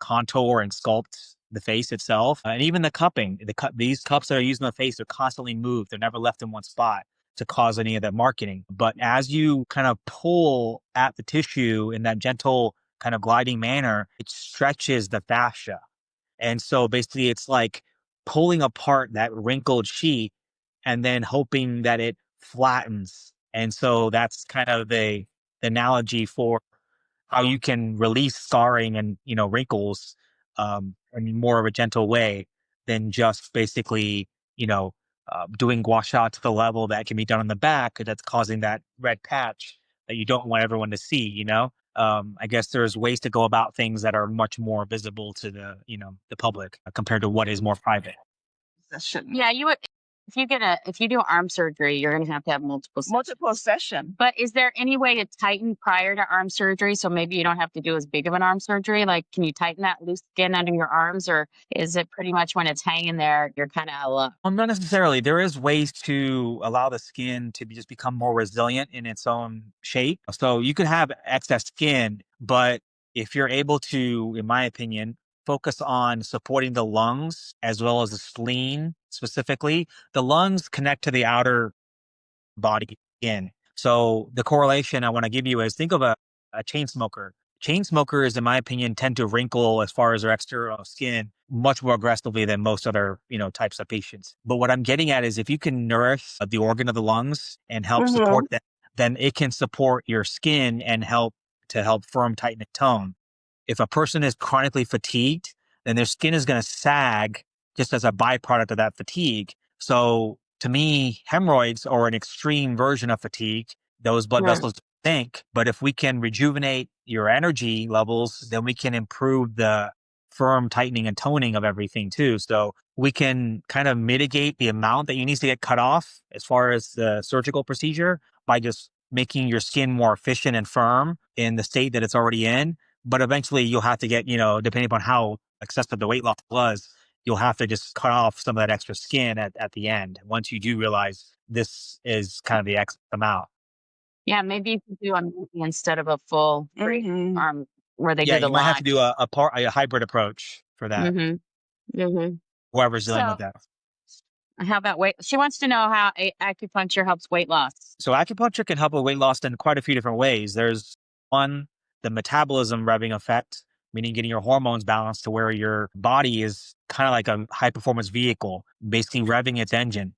[SPEAKER 4] contour and sculpt the face itself. And even the cupping, these cups that are used in the face are constantly moved. They're never left in one spot to cause any of that marketing. But as you kind of pull at the tissue in that gentle kind of gliding manner, it stretches the fascia. And so basically it's like pulling apart that wrinkled sheet and then hoping that it flattens. And so that's kind of the analogy for how you can release scarring and, wrinkles in more of a gentle way than just basically, doing gua sha to the level that can be done on the back that's causing that red patch that you don't want everyone to see. I guess there's ways to go about things that are much more visible to the public compared to what is more private.
[SPEAKER 2] Yeah, you would. If you do arm surgery, you're going to have multiple sessions.
[SPEAKER 3] Multiple session.
[SPEAKER 2] But is there any way to tighten prior to arm surgery? So maybe you don't have to do as big of an arm surgery. Like, can you tighten that loose skin under your arms, or is it pretty much when it's hanging there, you're kind of
[SPEAKER 4] Not necessarily. There is ways to allow the skin to just become more resilient in its own shape. So you could have excess skin, but if you're able to, in my opinion, focus on supporting the lungs as well as the spleen specifically, the lungs connect to the outer body skin. So the correlation I want to give you is think of a chain smoker. Chain smokers, in my opinion, tend to wrinkle as far as their external skin much more aggressively than most other, types of patients. But what I'm getting at is if you can nourish the organ of the lungs and help support that, then it can support your skin and help firm, tighten, and tone. If a person is chronically fatigued, then their skin is going to sag just as a byproduct of that fatigue. So to me, hemorrhoids are an extreme version of fatigue. Those blood vessels sink, but if we can rejuvenate your energy levels, then we can improve the firm tightening and toning of everything too. So we can kind of mitigate the amount that you need to get cut off as far as the surgical procedure by just making your skin more efficient and firm in the state that it's already in. But eventually you'll have to get, depending upon how excessive the weight loss was, you'll have to just cut off some of that extra skin at the end once you do realize this is kind of the X amount.
[SPEAKER 2] Yeah, maybe you could do a mini instead of a full free arm where they do the
[SPEAKER 4] you might have to
[SPEAKER 2] line.
[SPEAKER 4] do a hybrid approach for that. Whoever's dealing with that.
[SPEAKER 2] How about weight? She wants to know how acupuncture helps weight loss.
[SPEAKER 4] So acupuncture can help with weight loss in quite a few different ways. There's one, the metabolism revving effect, meaning getting your hormones balanced to where your body is kind of like a high performance vehicle, basically revving its engine.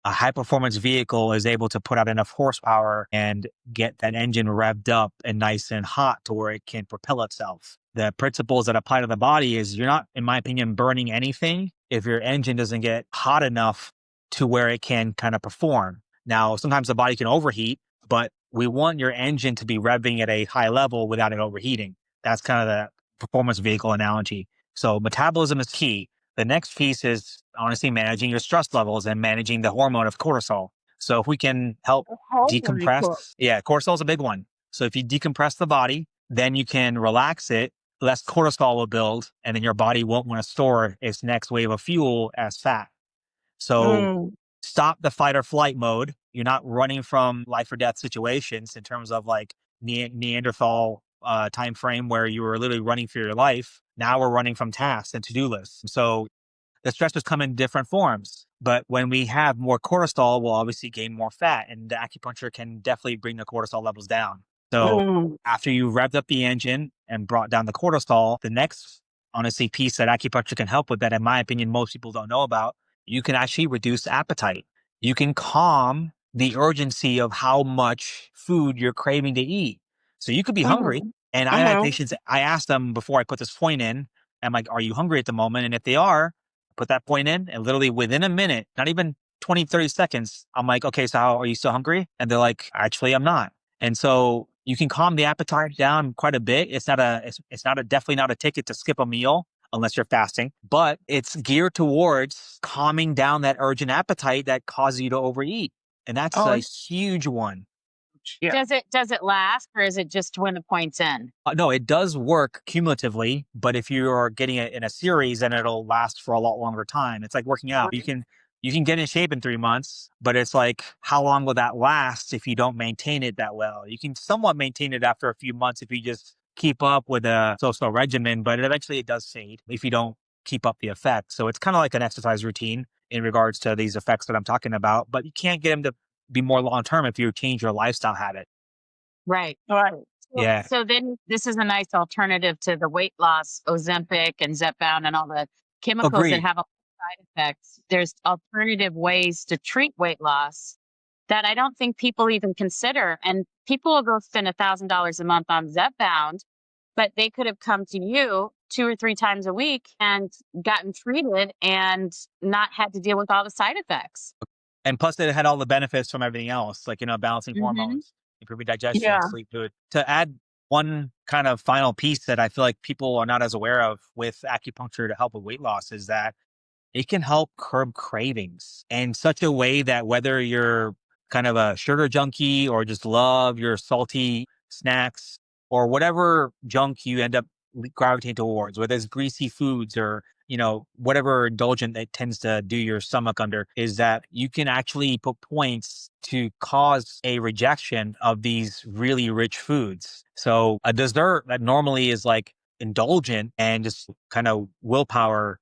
[SPEAKER 4] A high performance vehicle is able to put out enough horsepower and get that engine revved up and nice and hot to where it can propel itself. The principles that apply to the body is you're not, in my opinion, burning anything if your engine doesn't get hot enough to where it can kind of perform. Now, sometimes the body can overheat, but we want your engine to be revving at a high level without it overheating. That's kind of the performance vehicle analogy. So metabolism is key. The next piece is honestly managing your stress levels and managing the hormone of cortisol. So if we can help decompress, cortisol is a big one. So if you decompress the body, then you can relax it, less cortisol will build, and then your body won't want to store its next wave of fuel as fat. So stop the fight or flight mode. You're not running from life or death situations in terms of like Neanderthal time frame where you were literally running for your life. Now we're running from tasks and to-do lists. So the stressors come in different forms. But when we have more cortisol, we'll obviously gain more fat, and the acupuncture can definitely bring the cortisol levels down. So after you revved up the engine and brought down the cortisol, the next, honestly, piece that acupuncture can help with that, in my opinion, most people don't know about, you can actually reduce appetite. You can calm the urgency of how much food you're craving to eat. So you could be hungry. And I had patients, I asked them before I put this point in, I'm like, are you hungry at the moment? And if they are, put that point in, and literally within a minute, not even 20, 30 seconds, I'm like, okay, so how are you still hungry? And they're like, actually, I'm not. And so you can calm the appetite down quite a bit. It's definitely not a ticket to skip a meal unless you're fasting, but it's geared towards calming down that urgent appetite that causes you to overeat. And that's a huge one.
[SPEAKER 3] Yeah.
[SPEAKER 2] Does it last, or is it just when the point's in?
[SPEAKER 4] No, it does work cumulatively, but if you are getting it in a series, then it'll last for a lot longer time. It's like working out. You can get in shape in 3 months, but it's like, how long will that last if you don't maintain it that well? You can somewhat maintain it after a few months if you just keep up with a so-so regimen, but eventually it does fade if you don't keep up the effect. So it's kind of like an exercise routine in regards to these effects that I'm talking about, but you can't get them to be more long-term if you change your lifestyle habit.
[SPEAKER 2] Right.
[SPEAKER 3] Right.
[SPEAKER 4] Yeah.
[SPEAKER 2] So then this is a nice alternative to the weight loss, Ozempic and Zepbound and all the chemicals that
[SPEAKER 4] Agreed.
[SPEAKER 2] have a side effects. There's alternative ways to treat weight loss that I don't think people even consider. And people will go spend $1,000 a month on Zepbound, but they could have come to you 2 or 3 times a week and gotten treated and not had to deal with all the side effects.
[SPEAKER 4] And plus it had all the benefits from everything else, like, balancing hormones, improving digestion,
[SPEAKER 3] Yeah.
[SPEAKER 4] sleep, food. To add one kind of final piece that I feel like people are not as aware of with acupuncture to help with weight loss is that it can help curb cravings in such a way that whether you're kind of a sugar junkie or just love your salty snacks or whatever junk you end up gravitating towards, whether it's greasy foods or, whatever indulgent that tends to do your stomach under, is that you can actually put points to cause a rejection of these really rich foods. So a dessert that normally is like indulgent and just kind of willpower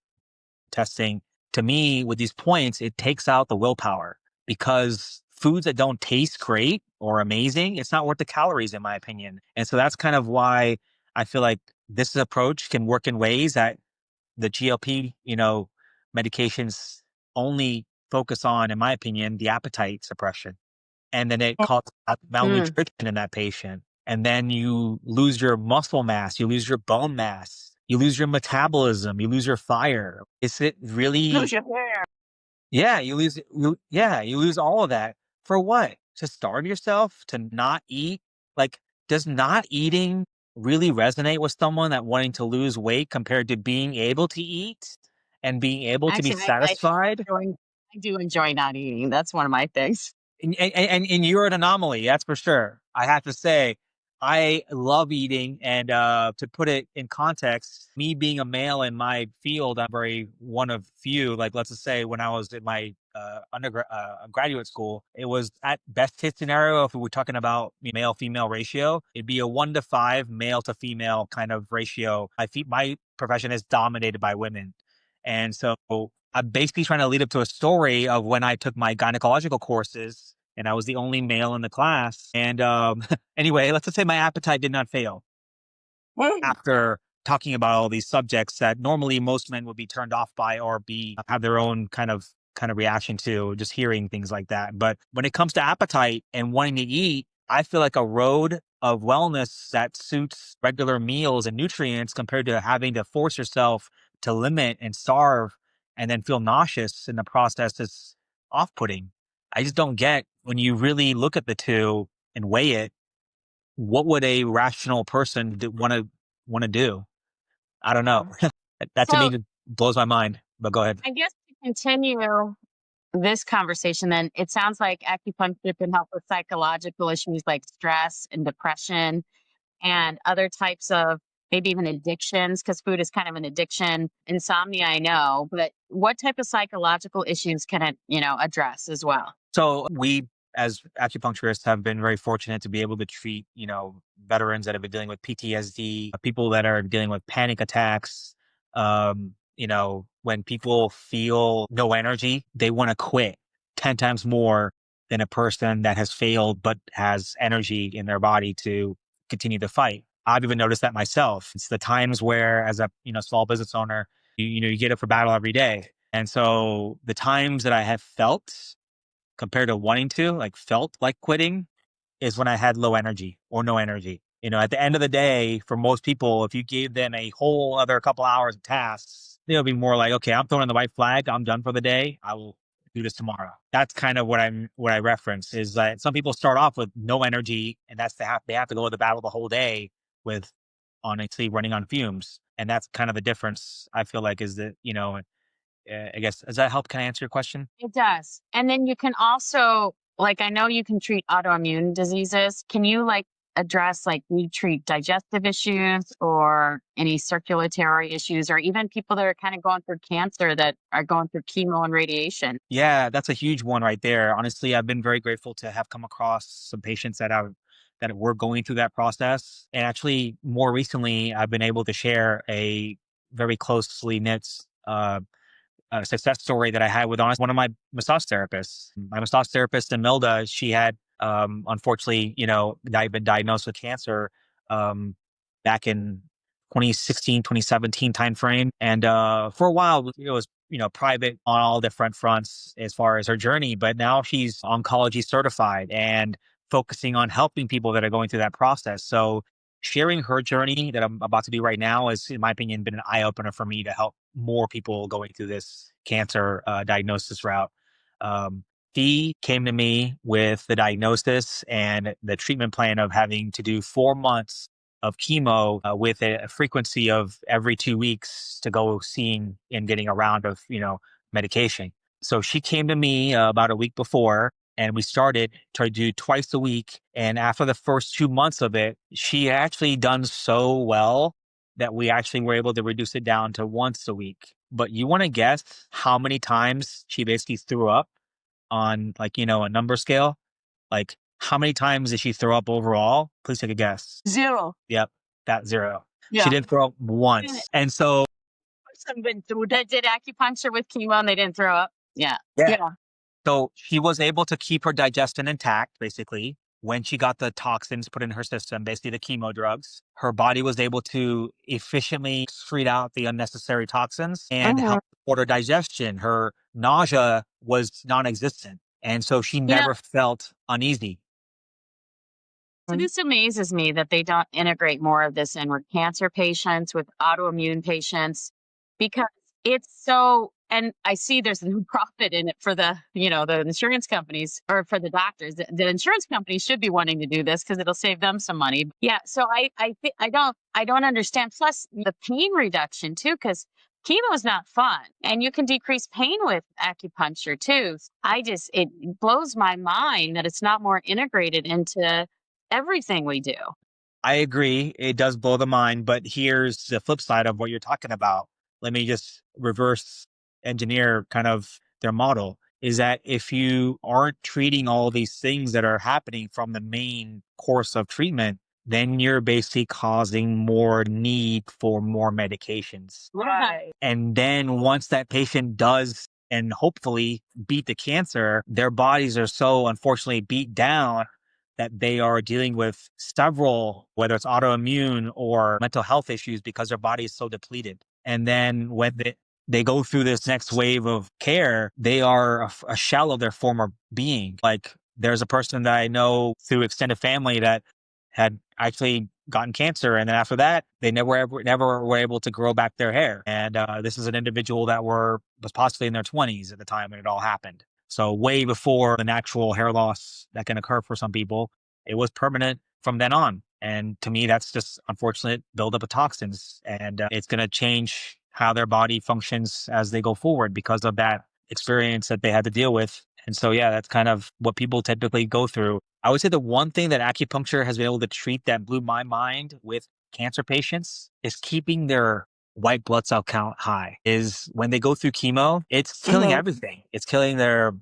[SPEAKER 4] testing, to me, with these points, it takes out the willpower because foods that don't taste great or amazing, it's not worth the calories, in my opinion. And so that's kind of why I feel like this approach can work in ways that the GLP, medications only focus on, in my opinion, the appetite suppression. And then it causes malnutrition in that patient. And then you lose your muscle mass, you lose your bone mass, you lose your metabolism, you lose your fire. Is it really?
[SPEAKER 3] Lose your hair.
[SPEAKER 4] Yeah, you lose all of that. For what? To starve yourself? To not eat? Like, does not eating really resonate with someone that wanting to lose weight compared to being able to eat and being able to be
[SPEAKER 2] Actually,
[SPEAKER 4] satisfied?
[SPEAKER 2] I do enjoy not eating. That's one of my things.
[SPEAKER 4] And you're an anomaly, that's for sure. I have to say, I love eating, and to put it in context, me being a male in my field, I'm very one of few. Like, let's just say when I was in my graduate school, it was at best case scenario, if we were talking about male female ratio, it'd be a 1 to 5 male to female kind of ratio. My profession is dominated by women, and so I'm basically trying to lead up to a story of when I took my gynecological courses and I was the only male in the class. And anyway, let's just say my appetite did not fail after talking about all these subjects that normally most men would be turned off by or have their own kind of reaction to just hearing things like that. But when it comes to appetite and wanting to eat, I feel like a road of wellness that suits regular meals and nutrients compared to having to force yourself to limit and starve and then feel nauseous in the process is off-putting. I just don't get, when you really look at the two and weigh it, what would a rational person want to do? I don't know. That to
[SPEAKER 2] So
[SPEAKER 4] me blows my mind, but go ahead.
[SPEAKER 2] I guess to continue this conversation, then it sounds like acupuncture can help with psychological issues like stress and depression and other types of maybe even addictions, because food is kind of an addiction. Insomnia, I know, but what type of psychological issues can it, address as well?
[SPEAKER 4] So we, as acupuncturists, have been very fortunate to be able to treat, veterans that have been dealing with PTSD, people that are dealing with panic attacks, when people feel no energy, they want to quit 10 times more than a person that has failed but has energy in their body to continue to fight. I've even noticed that myself. It's the times where, as a small business owner, you get up for battle every day. And so the times that I have felt compared to wanting to, like felt like quitting, is when I had low energy or no energy. At the end of the day, for most people, if you gave them a whole other couple hours of tasks, they'll be more like, okay, I'm throwing the white flag. I'm done for the day. I will do this tomorrow. That's kind of what I reference is that some people start off with no energy, and they have to go to the battle the whole day with honestly running on fumes. And that's kind of the difference I feel like is that, I guess, does that help? Can I answer your question?
[SPEAKER 2] It does. And then you can also, like, I know you can treat autoimmune diseases. Can you address, you treat digestive issues or any circulatory issues, or even people that are kind of going through cancer that are going through chemo and radiation?
[SPEAKER 4] Yeah, that's a huge one right there. Honestly, I've been very grateful to have come across some patients that were going through that process. And actually, more recently, I've been able to share a very closely knit success story that I had with one of my massage therapists. My massage therapist, Imelda, she had unfortunately, been diagnosed with cancer back in 2016, 2017 timeframe. And for a while, it was, private on all different fronts as far as her journey. But now she's oncology certified and focusing on helping people that are going through that process. So sharing her journey that I'm about to do right now is, in my opinion, been an eye opener for me to help more people going through this cancer diagnosis route. She came to me with the diagnosis and the treatment plan of having to do 4 months of chemo with a frequency of every 2 weeks to go seeing and getting a round of, medication. So she came to me about a week before, and we started to do twice a week. And after the first 2 months of it, she actually done so well that we actually were able to reduce it down to once a week. But you want to guess how many times she basically threw up on a number scale? Like, how many times did she throw up overall? Please take a guess.
[SPEAKER 3] 0.
[SPEAKER 4] Yep, that 0. She
[SPEAKER 3] Yeah.
[SPEAKER 4] didn't throw up once. And so,
[SPEAKER 3] Person went through
[SPEAKER 2] That
[SPEAKER 3] that.
[SPEAKER 2] did acupuncture with chemo and they didn't throw up. Yeah.
[SPEAKER 3] Yeah.
[SPEAKER 4] so she was able to keep her digestion intact, basically. When she got the toxins put in her system, basically the chemo drugs, her body was able to efficiently excrete out the unnecessary toxins and help support her digestion. Her nausea was non-existent. And so she never felt uneasy.
[SPEAKER 2] So this amazes me that they don't integrate more of this in with cancer patients, with autoimmune patients, because it's so, and I see there's no profit in it for the insurance companies or for the doctors. The insurance companies should be wanting to do this because it'll save them some money. Yeah. So I think I don't understand. Plus the pain reduction too, because chemo is not fun, and you can decrease pain with acupuncture too. It blows my mind that it's not more integrated into everything we do.
[SPEAKER 4] I agree. It does blow the mind, but here's the flip side of what you're talking about. Let me just reverse engineer kind of their model is that if you aren't treating all these things that are happening from the main course of treatment, then you're basically causing more need for more medications.
[SPEAKER 3] Right.
[SPEAKER 4] And then once that patient does and hopefully beat the cancer, their bodies are so unfortunately beat down that they are dealing with several, whether it's autoimmune or mental health issues because their body is so depleted. And then when they go through this next wave of care, they are a shell of their former being. Like there's a person that I know through extended family that had actually gotten cancer. And then after that, they never were able to grow back their hair. And this is an individual that was possibly in their 20s at the time when it all happened. So way before the natural hair loss that can occur for some people, it was permanent from then on. And to me, that's just unfortunate buildup of toxins. And it's going to change how their body functions as they go forward because of that experience that they had to deal with. And so, yeah, that's kind of what people typically go through. I would say the one thing that acupuncture has been able to treat that blew my mind with cancer patients is keeping their white blood cell count high. Is when they go through chemo, it's killing everything. It's killing their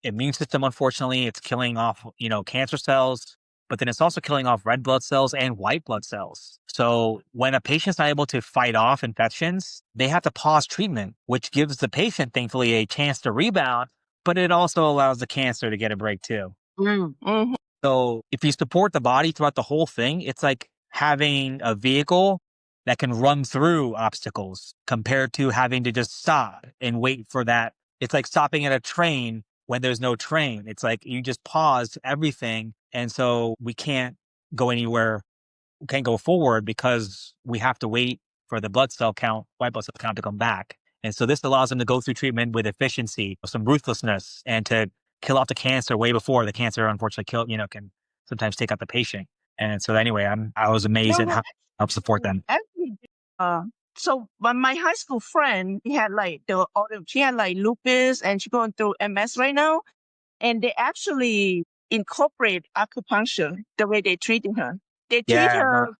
[SPEAKER 4] immune system, unfortunately. It's killing off, cancer cells. but then it's also killing off red blood cells and white blood cells. So when a patient's not able to fight off infections, they have to pause treatment, which gives the patient, thankfully, a chance to rebound, but it also allows the cancer to get a break too.
[SPEAKER 3] Mhm.
[SPEAKER 4] So if you support the body throughout the whole thing, it's like having a vehicle that can run through obstacles compared to having to just stop and wait for that. It's like stopping at a train when there's no train. It's like you just pause everything. And so we can't go anywhere, we can't go forward because we have to wait for the blood cell count, white blood cell count to come back. And so this allows them to go through treatment with efficiency, some ruthlessness, and to kill off the cancer way before the cancer unfortunately can sometimes take out the patient. And so anyway, I was amazed at
[SPEAKER 3] No,
[SPEAKER 4] how it helps support them.
[SPEAKER 3] actually, so when my high school friend, she had like lupus and she's going through MS right now, and they actually incorporate acupuncture the way they treating her. They treat
[SPEAKER 4] Yeah.
[SPEAKER 3] her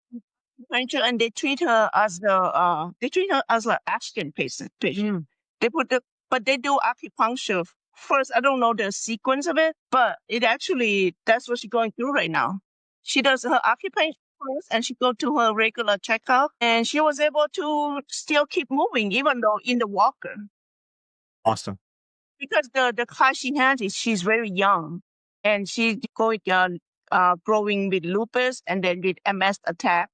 [SPEAKER 3] acupuncture and they treat her as an action patient. They but they do acupuncture first. I don't know the sequence of it, but that's what she's going through right now. She does her acupuncture first and she go to her regular checkup and she was able to still keep moving even though in the walker
[SPEAKER 4] Awesome.
[SPEAKER 3] because the class she has is she's very young and she's going growing with lupus and then with MS attack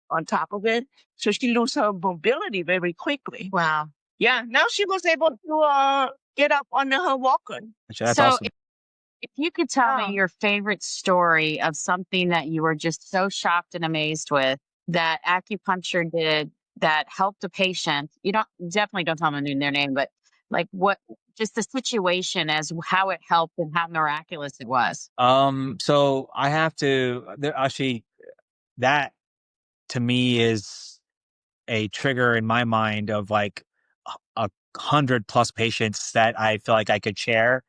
[SPEAKER 3] on top of it. So she lose her mobility very quickly.
[SPEAKER 2] Wow.
[SPEAKER 3] Yeah, now she was able to get up on her walker.
[SPEAKER 4] That's
[SPEAKER 2] So
[SPEAKER 4] awesome.
[SPEAKER 2] if you could tell
[SPEAKER 3] Yeah.
[SPEAKER 2] me your favorite story of something that you were just so shocked and amazed with that acupuncture did that helped a patient, you don't definitely don't tell them their name, but like what just the situation as how it helped and how miraculous it was.
[SPEAKER 4] So I have to actually that to me is a trigger in my mind of like a 100+ patients that I feel like I could share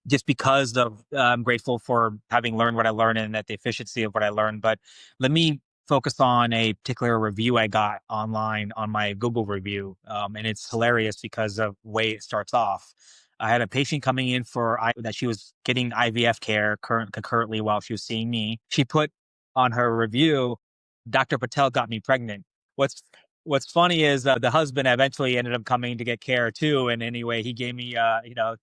[SPEAKER 4] just because of I'm grateful for having learned what I learned and that the efficiency of what I learned. But let me focus on a particular review I got online on my Google review. And it's hilarious because of the way it starts off. I had a patient coming in that she was getting IVF care concurrently while she was seeing me. She put on her review, Dr. Patel got me pregnant. What's What's funny is the husband eventually ended up coming to get care too. And anyway, he gave me,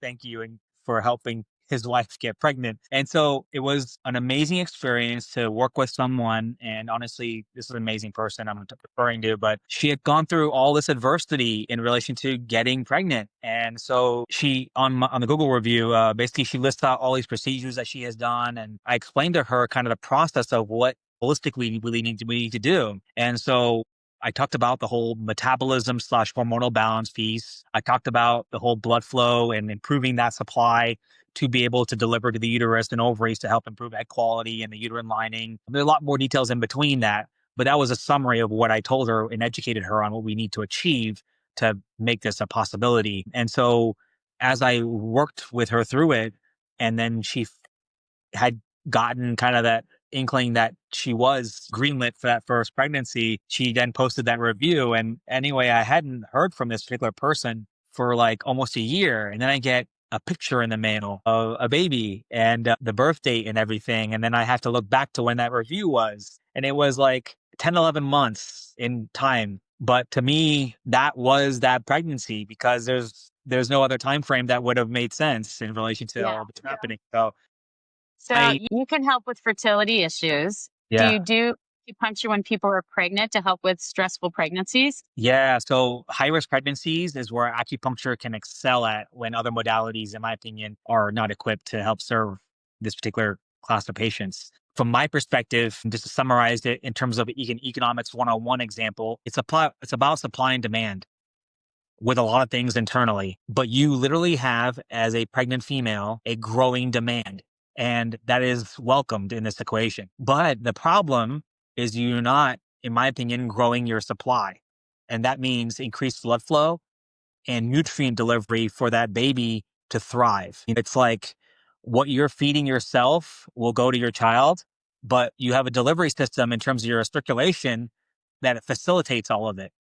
[SPEAKER 4] thank you and for helping his wife get pregnant. And so it was an amazing experience to work with someone. And honestly, this is an amazing person I'm referring to, but she had gone through all this adversity in relation to getting pregnant. And so she, on the Google review, basically she lists out all these procedures that she has done. And I explained to her kind of the process of what holistically we need to do. And so I talked about the whole metabolism / hormonal balance piece. I talked about the whole blood flow and improving that supply to be able to deliver to the uterus and ovaries to help improve egg quality and the uterine lining. There are a lot more details in between that, but that was a summary of what I told her and educated her on what we need to achieve to make this a possibility. And so as I worked with her through it, and then she had gotten kind of that inkling that she was greenlit for that first pregnancy, she then posted that review. And anyway, I hadn't heard from this particular person for like almost a year. And then I get a picture in the mail of a baby and the birth date and everything. And then I have to look back to when that review was. And it was like 10, 11 months in time. But to me, that was that pregnancy because there's no other time frame that would have made sense in relation to all that's happening. So
[SPEAKER 2] So you can help with fertility issues. Do
[SPEAKER 4] yeah.
[SPEAKER 2] you do acupuncture when people are pregnant to help with stressful pregnancies?
[SPEAKER 4] Yeah. So high risk pregnancies is where acupuncture can excel at when other modalities, in my opinion, are not equipped to help serve this particular class of patients. From my perspective, just to summarize it in terms of economics 101 example, it's about supply and demand with a lot of things internally, but you literally have as a pregnant female, a growing demand. And that is welcomed in this equation. But the problem is you're not, in my opinion, growing your supply. And that means increased blood flow and nutrient delivery for that baby to thrive. It's like what you're feeding yourself will go to your child, but you have a delivery system in terms of your circulation that facilitates all of it.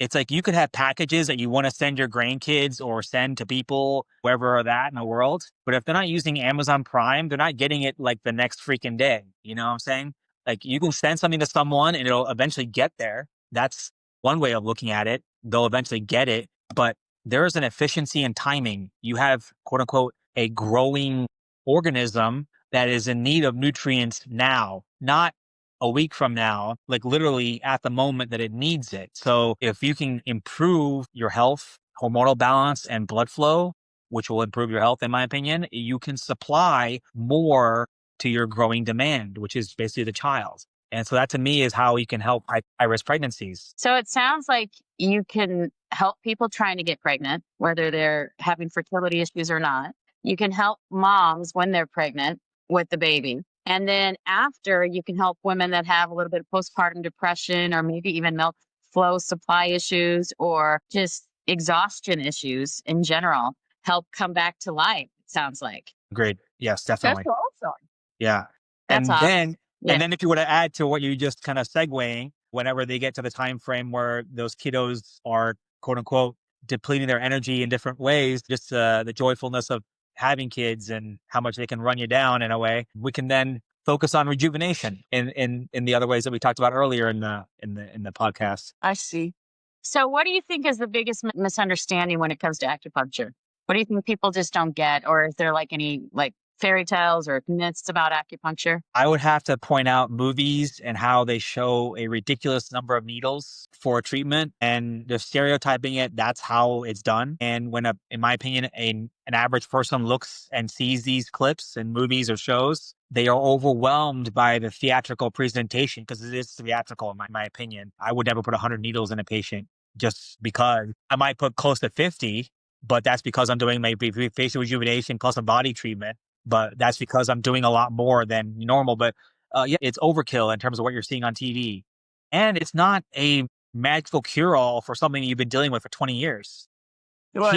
[SPEAKER 4] It's like you could have packages that you want to send your grandkids or send to people, wherever are that in the world. But if they're not using Amazon Prime, they're not getting it like the next freaking day. You know what I'm saying? Like you can send something to someone and it'll eventually get there. That's one way of looking at it. They'll eventually get it. But there is an efficiency in timing. You have, quote unquote, a growing organism that is in need of nutrients now, not a week from now, like literally at the moment that it needs it. So if you can improve your health, hormonal balance, and blood flow, which will improve your health, in my opinion, you can supply more to your growing demand, which is basically the child. And so that to me is how you can help high risk pregnancies.
[SPEAKER 2] So it sounds like you can help people trying to get pregnant, whether they're having fertility issues or not. You can help moms when they're pregnant with the baby. And then after, you can help women that have a little bit of postpartum depression or maybe even milk flow supply issues or just exhaustion issues in general, help come back to life, it sounds like.
[SPEAKER 4] Great. Yes,
[SPEAKER 3] That's
[SPEAKER 4] definitely.
[SPEAKER 3] awesome.
[SPEAKER 4] Yeah.
[SPEAKER 2] That's
[SPEAKER 4] And
[SPEAKER 2] awesome.
[SPEAKER 4] then
[SPEAKER 2] Yeah.
[SPEAKER 4] and then if you were to add to what you just kind of segueing, whenever they get to the time frame where those kiddos are quote unquote depleting their energy in different ways, just the joyfulness of having kids and how much they can run you down in a way, we can then focus on rejuvenation in the other ways that we talked about earlier in the podcast.
[SPEAKER 3] I see.
[SPEAKER 2] So what do you think is the biggest misunderstanding when it comes to acupuncture? What do you think people just don't get? Or is there like any like fairy tales or myths about acupuncture?
[SPEAKER 4] I would have to point out movies and how they show a ridiculous number of needles for a treatment and they're stereotyping it. That's how it's done. And when, in my opinion, an average person looks and sees these clips in movies or shows, they are overwhelmed by the theatrical presentation because it is theatrical, in my opinion. I would never put 100 needles in a patient just because. I might put close to 50, but that's because I'm doing maybe facial rejuvenation plus a body treatment. But that's because I'm doing a lot more than normal. But yeah, it's overkill in terms of what you're seeing on TV. And it's not a magical cure-all for something you've been dealing with for 20 years.
[SPEAKER 3] Right.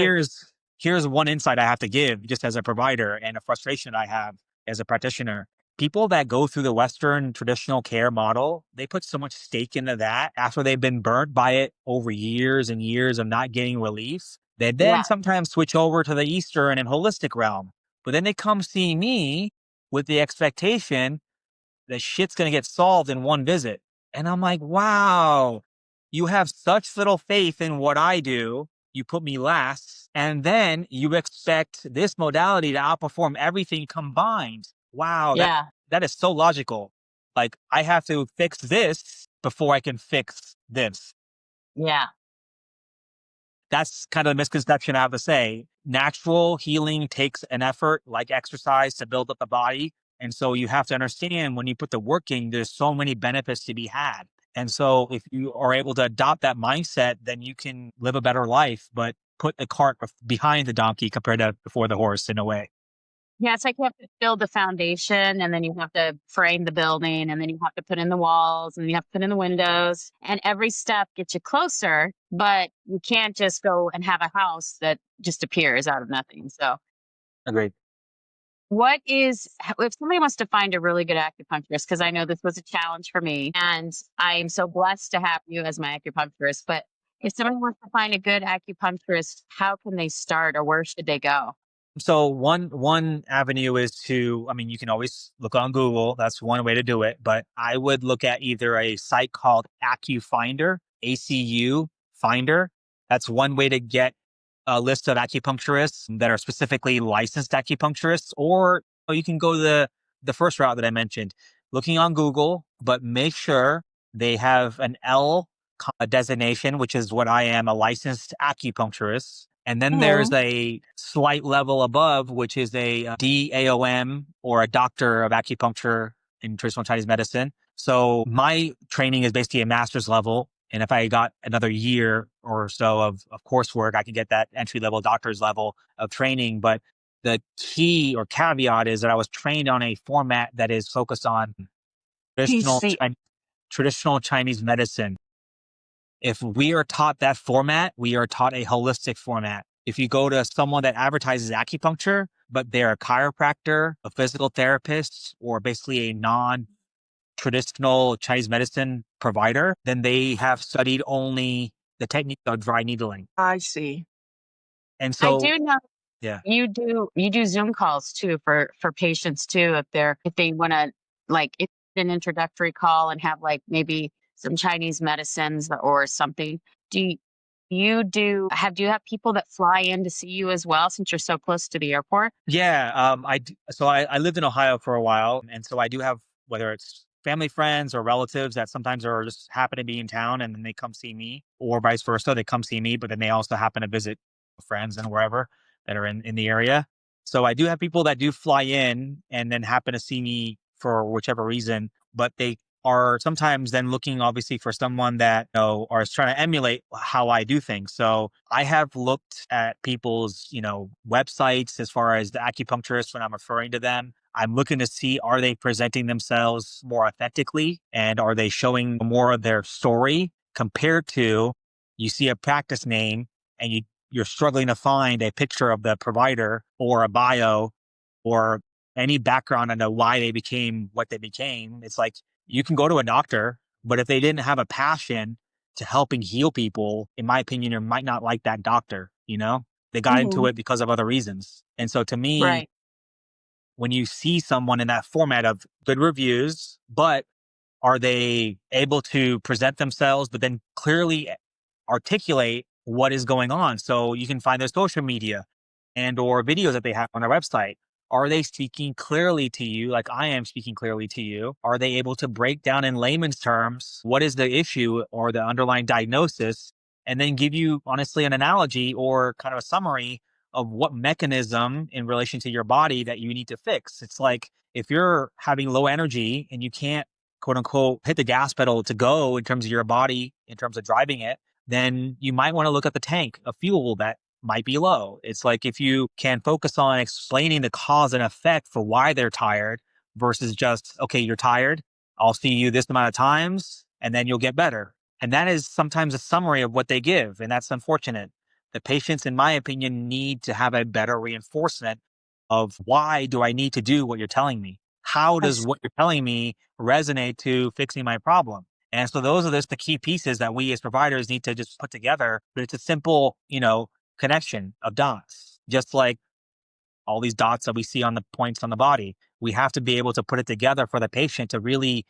[SPEAKER 4] Here's one insight I have to give just as a provider and a frustration I have as a practitioner. People that go through the Western traditional care model, they put so much stake into that after they've been burnt by it over years and years of not getting relief. They then
[SPEAKER 2] Yeah.
[SPEAKER 4] sometimes switch over to the Eastern and holistic realm. But then they come see me with the expectation that shit's going to get solved in one visit. And I'm like, wow, you have such little faith in what I do. You put me last. And then you expect this modality to outperform everything combined. Wow.
[SPEAKER 2] Yeah.
[SPEAKER 4] That is so logical. Like I have to fix this before I can fix this.
[SPEAKER 2] Yeah.
[SPEAKER 4] That's kind of the misconception I have to say. Natural healing takes an effort like exercise to build up the body. And so you have to understand when you put the work in, there's so many benefits to be had. And so if you are able to adopt that mindset, then you can live a better life, but put the cart behind the donkey compared to before the horse in a way.
[SPEAKER 2] Yeah, it's like you have to build the foundation and then you have to frame the building and then you have to put in the walls and you have to put in the windows and every step gets you closer, but you can't just go and have a house that just appears out of nothing. So
[SPEAKER 4] Agreed.
[SPEAKER 2] if somebody wants to find a really good acupuncturist, because I know this was a challenge for me and I am so blessed to have you as my acupuncturist, but if somebody wants to find a good acupuncturist, how can they start or where should they go?
[SPEAKER 4] So one avenue is to, I mean, you can always look on Google. That's one way to do it. But I would look at either a site called AcuFinder, ACU Finder. That's one way to get a list of acupuncturists that are specifically licensed acupuncturists, or you can go the first route that I mentioned, looking on Google, but make sure they have an L designation, which is what I am, a licensed acupuncturist. And then there's a slight level above, which is a DAOM or a doctor of acupuncture in traditional Chinese medicine. So my training is basically a master's level. And if I got another year or so of coursework, I could get that entry level doctor's level of training. But the key or caveat is that I was trained on a format that is focused on traditional Chinese medicine. If we are taught that format, we are taught a holistic format. If you go to someone that advertises acupuncture, but they're a chiropractor, a physical therapist, or basically a non-traditional Chinese medicine provider, then they have studied only the technique of dry needling.
[SPEAKER 3] I see.
[SPEAKER 4] And
[SPEAKER 2] I
[SPEAKER 4] so,
[SPEAKER 2] do know
[SPEAKER 4] yeah.
[SPEAKER 2] you do Zoom calls too for patients too if they want to like it's an introductory call and have like maybe some Chinese medicines or something. Do do you have people that fly in to see you as well since you're so close to the airport?
[SPEAKER 4] Yeah, I lived in Ohio for a while, and so I do have, whether it's family, friends, or relatives that sometimes are just happen to be in town, and then they come see me, or vice versa, they come see me, but then they also happen to visit friends and wherever that are in the area. So I do have people that do fly in and then happen to see me for whichever reason, but they are sometimes then looking obviously for someone that or is trying to emulate how I do things. So I have looked at people's websites as far as the acupuncturists when I'm referring to them. I'm looking to see, are they presenting themselves more authentically and are they showing more of their story compared to you see a practice name and you're struggling to find a picture of the provider or a bio or any background on why they became what they became. It's like you can go to a doctor, but if they didn't have a passion to helping heal people, in my opinion, you might not like that doctor. They got into
[SPEAKER 3] Hmm.
[SPEAKER 4] it because of other reasons. And so to me,
[SPEAKER 2] Right.
[SPEAKER 4] when you see someone in that format of good reviews, but are they able to present themselves, but then clearly articulate what is going on? So you can find their social media and or videos that they have on their website. Are they speaking clearly to you like I am speaking clearly to you? Are they able to break down in layman's terms what is the issue or the underlying diagnosis and then give you honestly an analogy or kind of a summary of what mechanism in relation to your body that you need to fix? It's like if you're having low energy and you can't quote unquote hit the gas pedal to go in terms of your body, in terms of driving it, then you might want to look at the tank of fuel that might be low. It's like if you can focus on explaining the cause and effect for why they're tired versus just, okay, you're tired. I'll see you this amount of times and then you'll get better. And that is sometimes a summary of what they give. And that's unfortunate. The patients, in my opinion, need to have a better reinforcement of why do I need to do what you're telling me? How
[SPEAKER 3] I
[SPEAKER 4] does
[SPEAKER 3] see.
[SPEAKER 4] what you're telling me resonate to fixing my problem? And so those are just the key pieces that we as providers need to just put together. But it's a simple, connection of dots, just like all these dots that we see on the points on the body. We have to be able to put it together for the patient to really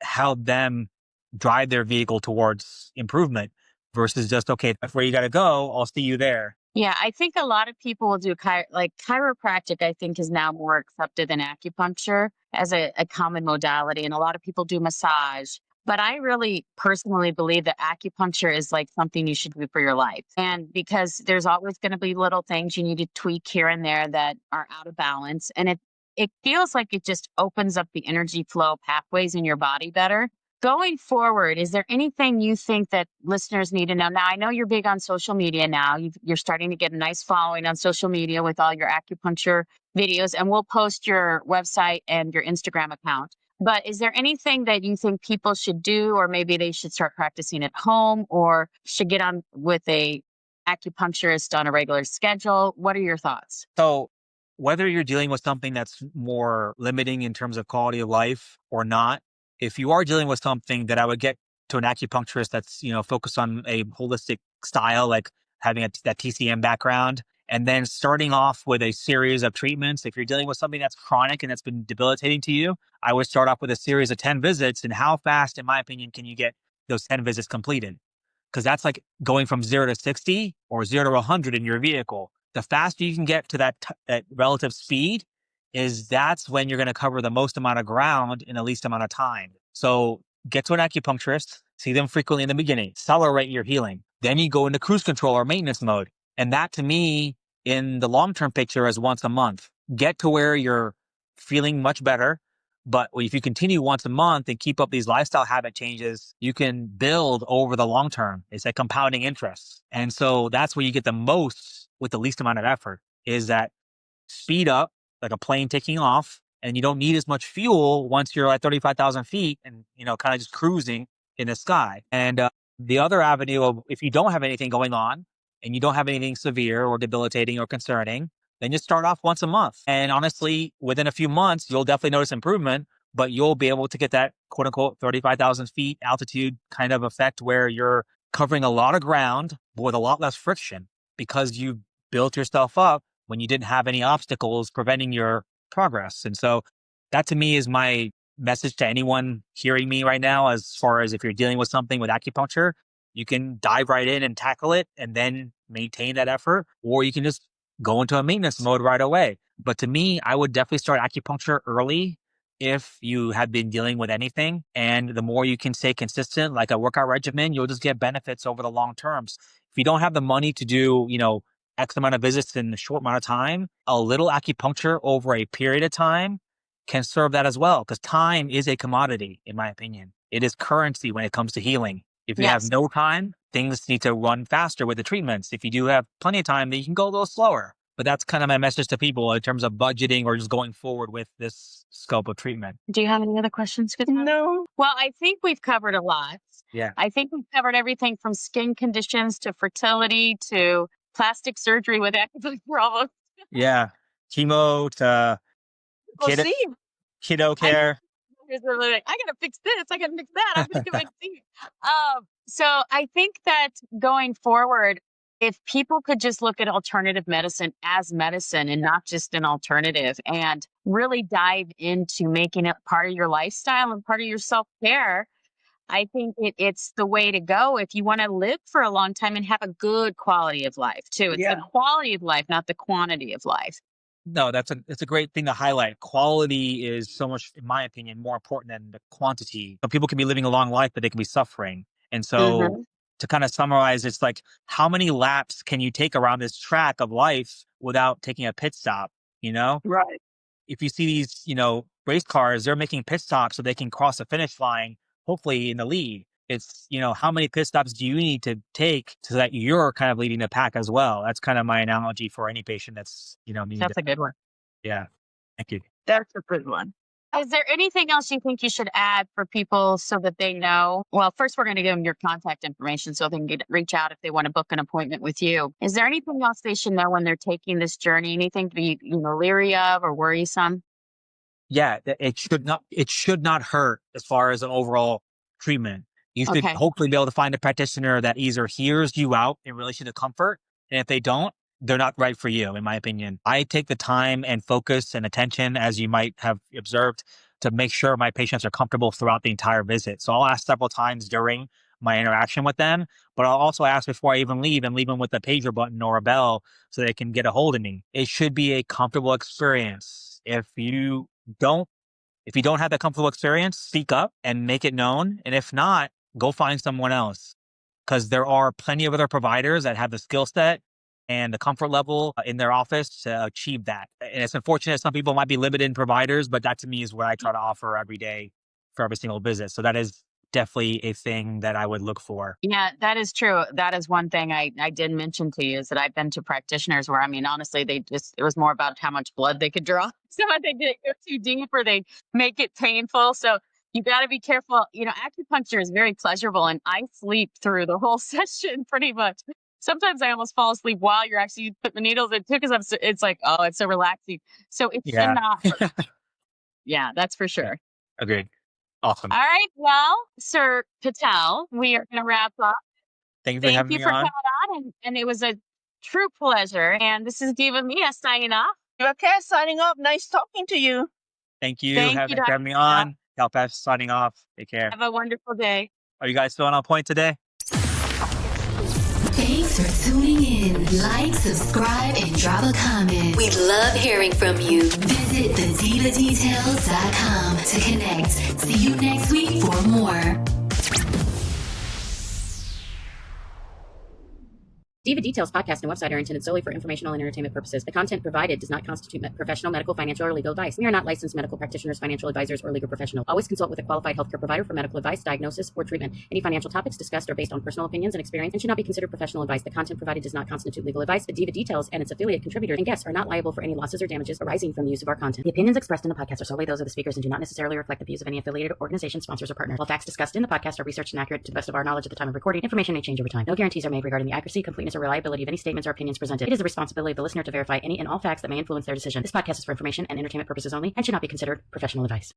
[SPEAKER 4] help them drive their vehicle towards improvement versus just, okay, that's where you got to go. I'll see you there.
[SPEAKER 2] Yeah, I think a lot of people will do like chiropractic. I think is now more accepted than acupuncture as a common modality, and a lot of people do massage. But I really personally believe that acupuncture is like something you should do for your life, and because there's always going to be little things you need to tweak here and there that are out of balance, and it feels like it just opens up the energy flow pathways in your body better. Going forward, is there anything you think that listeners need to know? Now, I know you're big on social media now. You're starting to get a nice following on social media with all your acupuncture videos, and we'll post your website and your Instagram account. But is there anything that you think people should do, or maybe they should start practicing at home, or should get on with a acupuncturist on a regular schedule? What are your thoughts?
[SPEAKER 4] So whether you're dealing with something that's more limiting in terms of quality of life or not, if you are dealing with something that I would get to an acupuncturist that's, focused on a holistic style, like having that TCM background, and then starting off with a series of treatments. If you're dealing with something that's chronic and that's been debilitating to you, I would start off with a series of 10 visits. And how fast, in my opinion, can you get those 10 visits completed? Because that's like going from 0 to 60 or 0 to 100 in your vehicle. The faster you can get to that relative speed that's when you're going to cover the most amount of ground in the least amount of time. So get to an acupuncturist, see them frequently in the beginning, accelerate your healing. Then you go into cruise control or maintenance mode. And that to me, in the long-term picture, is once a month. Get to where you're feeling much better. But if you continue once a month and keep up these lifestyle habit changes, you can build over the long term. It's a compounding interest. And so that's where you get the most with the least amount of effort is that speed up like a plane taking off. And you don't need as much fuel once you're at 35,000 feet and, kind of just cruising in the sky. And the other avenue of if you don't have anything going on and you don't have anything severe or debilitating or concerning, then you start off once a month. And honestly, within a few months, you'll definitely notice improvement, but you'll be able to get that quote unquote 35,000 feet altitude kind of effect where you're covering a lot of ground with a lot less friction because you built yourself up when you didn't have any obstacles preventing your progress. And so that to me is my message to anyone hearing me right now, as far as if you're dealing with something with acupuncture, you can dive right in and tackle it and then maintain that effort, or you can just go into a maintenance mode right away. But to me, I would definitely start acupuncture early if you have been dealing with anything. And the more you can stay consistent, like a workout regimen, you'll just get benefits over the long terms. If you don't have the money to do, X amount of visits in a short amount of time, a little acupuncture over a period of time can serve that as well. Because time is a commodity, in my opinion. It is currency when it comes to healing. If you have
[SPEAKER 2] Yes.
[SPEAKER 4] no time, things need to run faster with the treatments. If you do have plenty of time, then you can go a little slower. But that's kind of my message to people in terms of budgeting or just going forward with this scope of treatment.
[SPEAKER 2] Do you have any other questions?
[SPEAKER 3] No.
[SPEAKER 2] Well, I think we've covered a lot.
[SPEAKER 4] Yeah.
[SPEAKER 2] I think we've covered everything from skin conditions to fertility to plastic surgery with acupuncture problems.
[SPEAKER 4] Yeah. Chemo to
[SPEAKER 3] Well,
[SPEAKER 4] kid-
[SPEAKER 3] see,
[SPEAKER 4] kiddo care.
[SPEAKER 2] I gotta fix this. I gotta fix that. I'm gonna go and see. So I think that going forward, if people could just look at alternative medicine as medicine and not just an alternative, and really dive into making it part of your lifestyle and part of your self-care, I think it's the way to go if you want to live for a long time and have a good quality of life too. It's the quality of life, not the quantity of life.
[SPEAKER 4] No, it's a great thing to highlight. Quality is so much, in my opinion, more important than the quantity. So people can be living a long life, but they can be suffering. And so to kind of summarize, it's like, how many laps can you take around this track of life without taking a pit stop?
[SPEAKER 3] right.
[SPEAKER 4] If you see these, race cars, they're making pit stops so they can cross the finish line, hopefully in the lead. It's, how many pit stops do you need to take so that you're kind of leading the pack as well? That's kind of my analogy for any patient that's, needing
[SPEAKER 2] That's a good one.
[SPEAKER 4] Yeah. Thank you.
[SPEAKER 3] That's a good one.
[SPEAKER 2] Is there anything else you think you should add for people so that they know? Well, first we're going to give them your contact information so they can reach out if they want to book an appointment with you. Is there anything else they should know when they're taking this journey? Anything to be leery of or worrisome?
[SPEAKER 4] Yeah, it should not hurt as far as an overall treatment. You should hopefully be able to find a practitioner that either hears you out in relation to comfort, and if they don't, they're not right for you, in my opinion. I take the time and focus and attention, as you might have observed, to make sure my patients are comfortable throughout the entire visit. So I'll ask several times during my interaction with them, but I'll also ask before I even leave, and leave them with a pager button or a bell so they can get a hold of me. It should be a comfortable experience. If you don't have that comfortable experience, speak up and make it known. And if not, go find someone else, because there are plenty of other providers that have the skill set and the comfort level in their office to achieve that. And it's unfortunate some people might be limited in providers, but that to me is what I try to offer every day for every single visit. So that is definitely a thing that I would look for.
[SPEAKER 2] Yeah, that is true. That is one thing I did mention to you, is that I've been to practitioners where, honestly, it was more about how much blood they could draw. So they didn't go too deep or they make it painful. So you got to be careful. Acupuncture is very pleasurable, and I sleep through the whole session pretty much. Sometimes I almost fall asleep while you're actually putting the needles in too, because it's like, oh, it's so relaxing. So it should not hurt. Yeah, that's for sure.
[SPEAKER 4] Agreed. Awesome.
[SPEAKER 2] All right. Well, Sir Patel, we are going to wrap up.
[SPEAKER 4] Thank you for having me on.
[SPEAKER 2] Coming on, and it was a true pleasure. And this is Diva Mia signing off.
[SPEAKER 3] Okay, signing off. Nice talking to you.
[SPEAKER 4] Thank you.
[SPEAKER 2] Thank
[SPEAKER 4] for
[SPEAKER 2] you,
[SPEAKER 4] having me on. Kalpesh signing off. Take care.
[SPEAKER 2] Have a wonderful day.
[SPEAKER 4] Are you guys feeling on point today?
[SPEAKER 1] Thanks for tuning in. Like, subscribe, and drop a comment. We'd love hearing from you. Visit thedivadetails.com to connect. See you next week for more.
[SPEAKER 5] Diva Details podcast and website are intended solely for informational and entertainment purposes. The content provided does not constitute professional, medical, financial, or legal advice. We are not licensed medical practitioners, financial advisors, or legal professionals. Always consult with a qualified healthcare provider for medical advice, diagnosis, or treatment. Any financial topics discussed are based on personal opinions and experience and should not be considered professional advice. The content provided does not constitute legal advice. The Diva Details and its affiliate contributors and guests are not liable for any losses or damages arising from the use of our content. The opinions expressed in the podcast are solely those of the speakers and do not necessarily reflect the views of any affiliated organization, sponsors, or partners. All facts discussed in the podcast are researched and accurate to the best of our knowledge at the time of recording. Information may change over time. No guarantees are made regarding the accuracy, completeness, or reliability of any statements or opinions presented. It is the responsibility of the listener to verify any and all facts that may influence their decision. This podcast is for information and entertainment purposes only and should not be considered professional advice.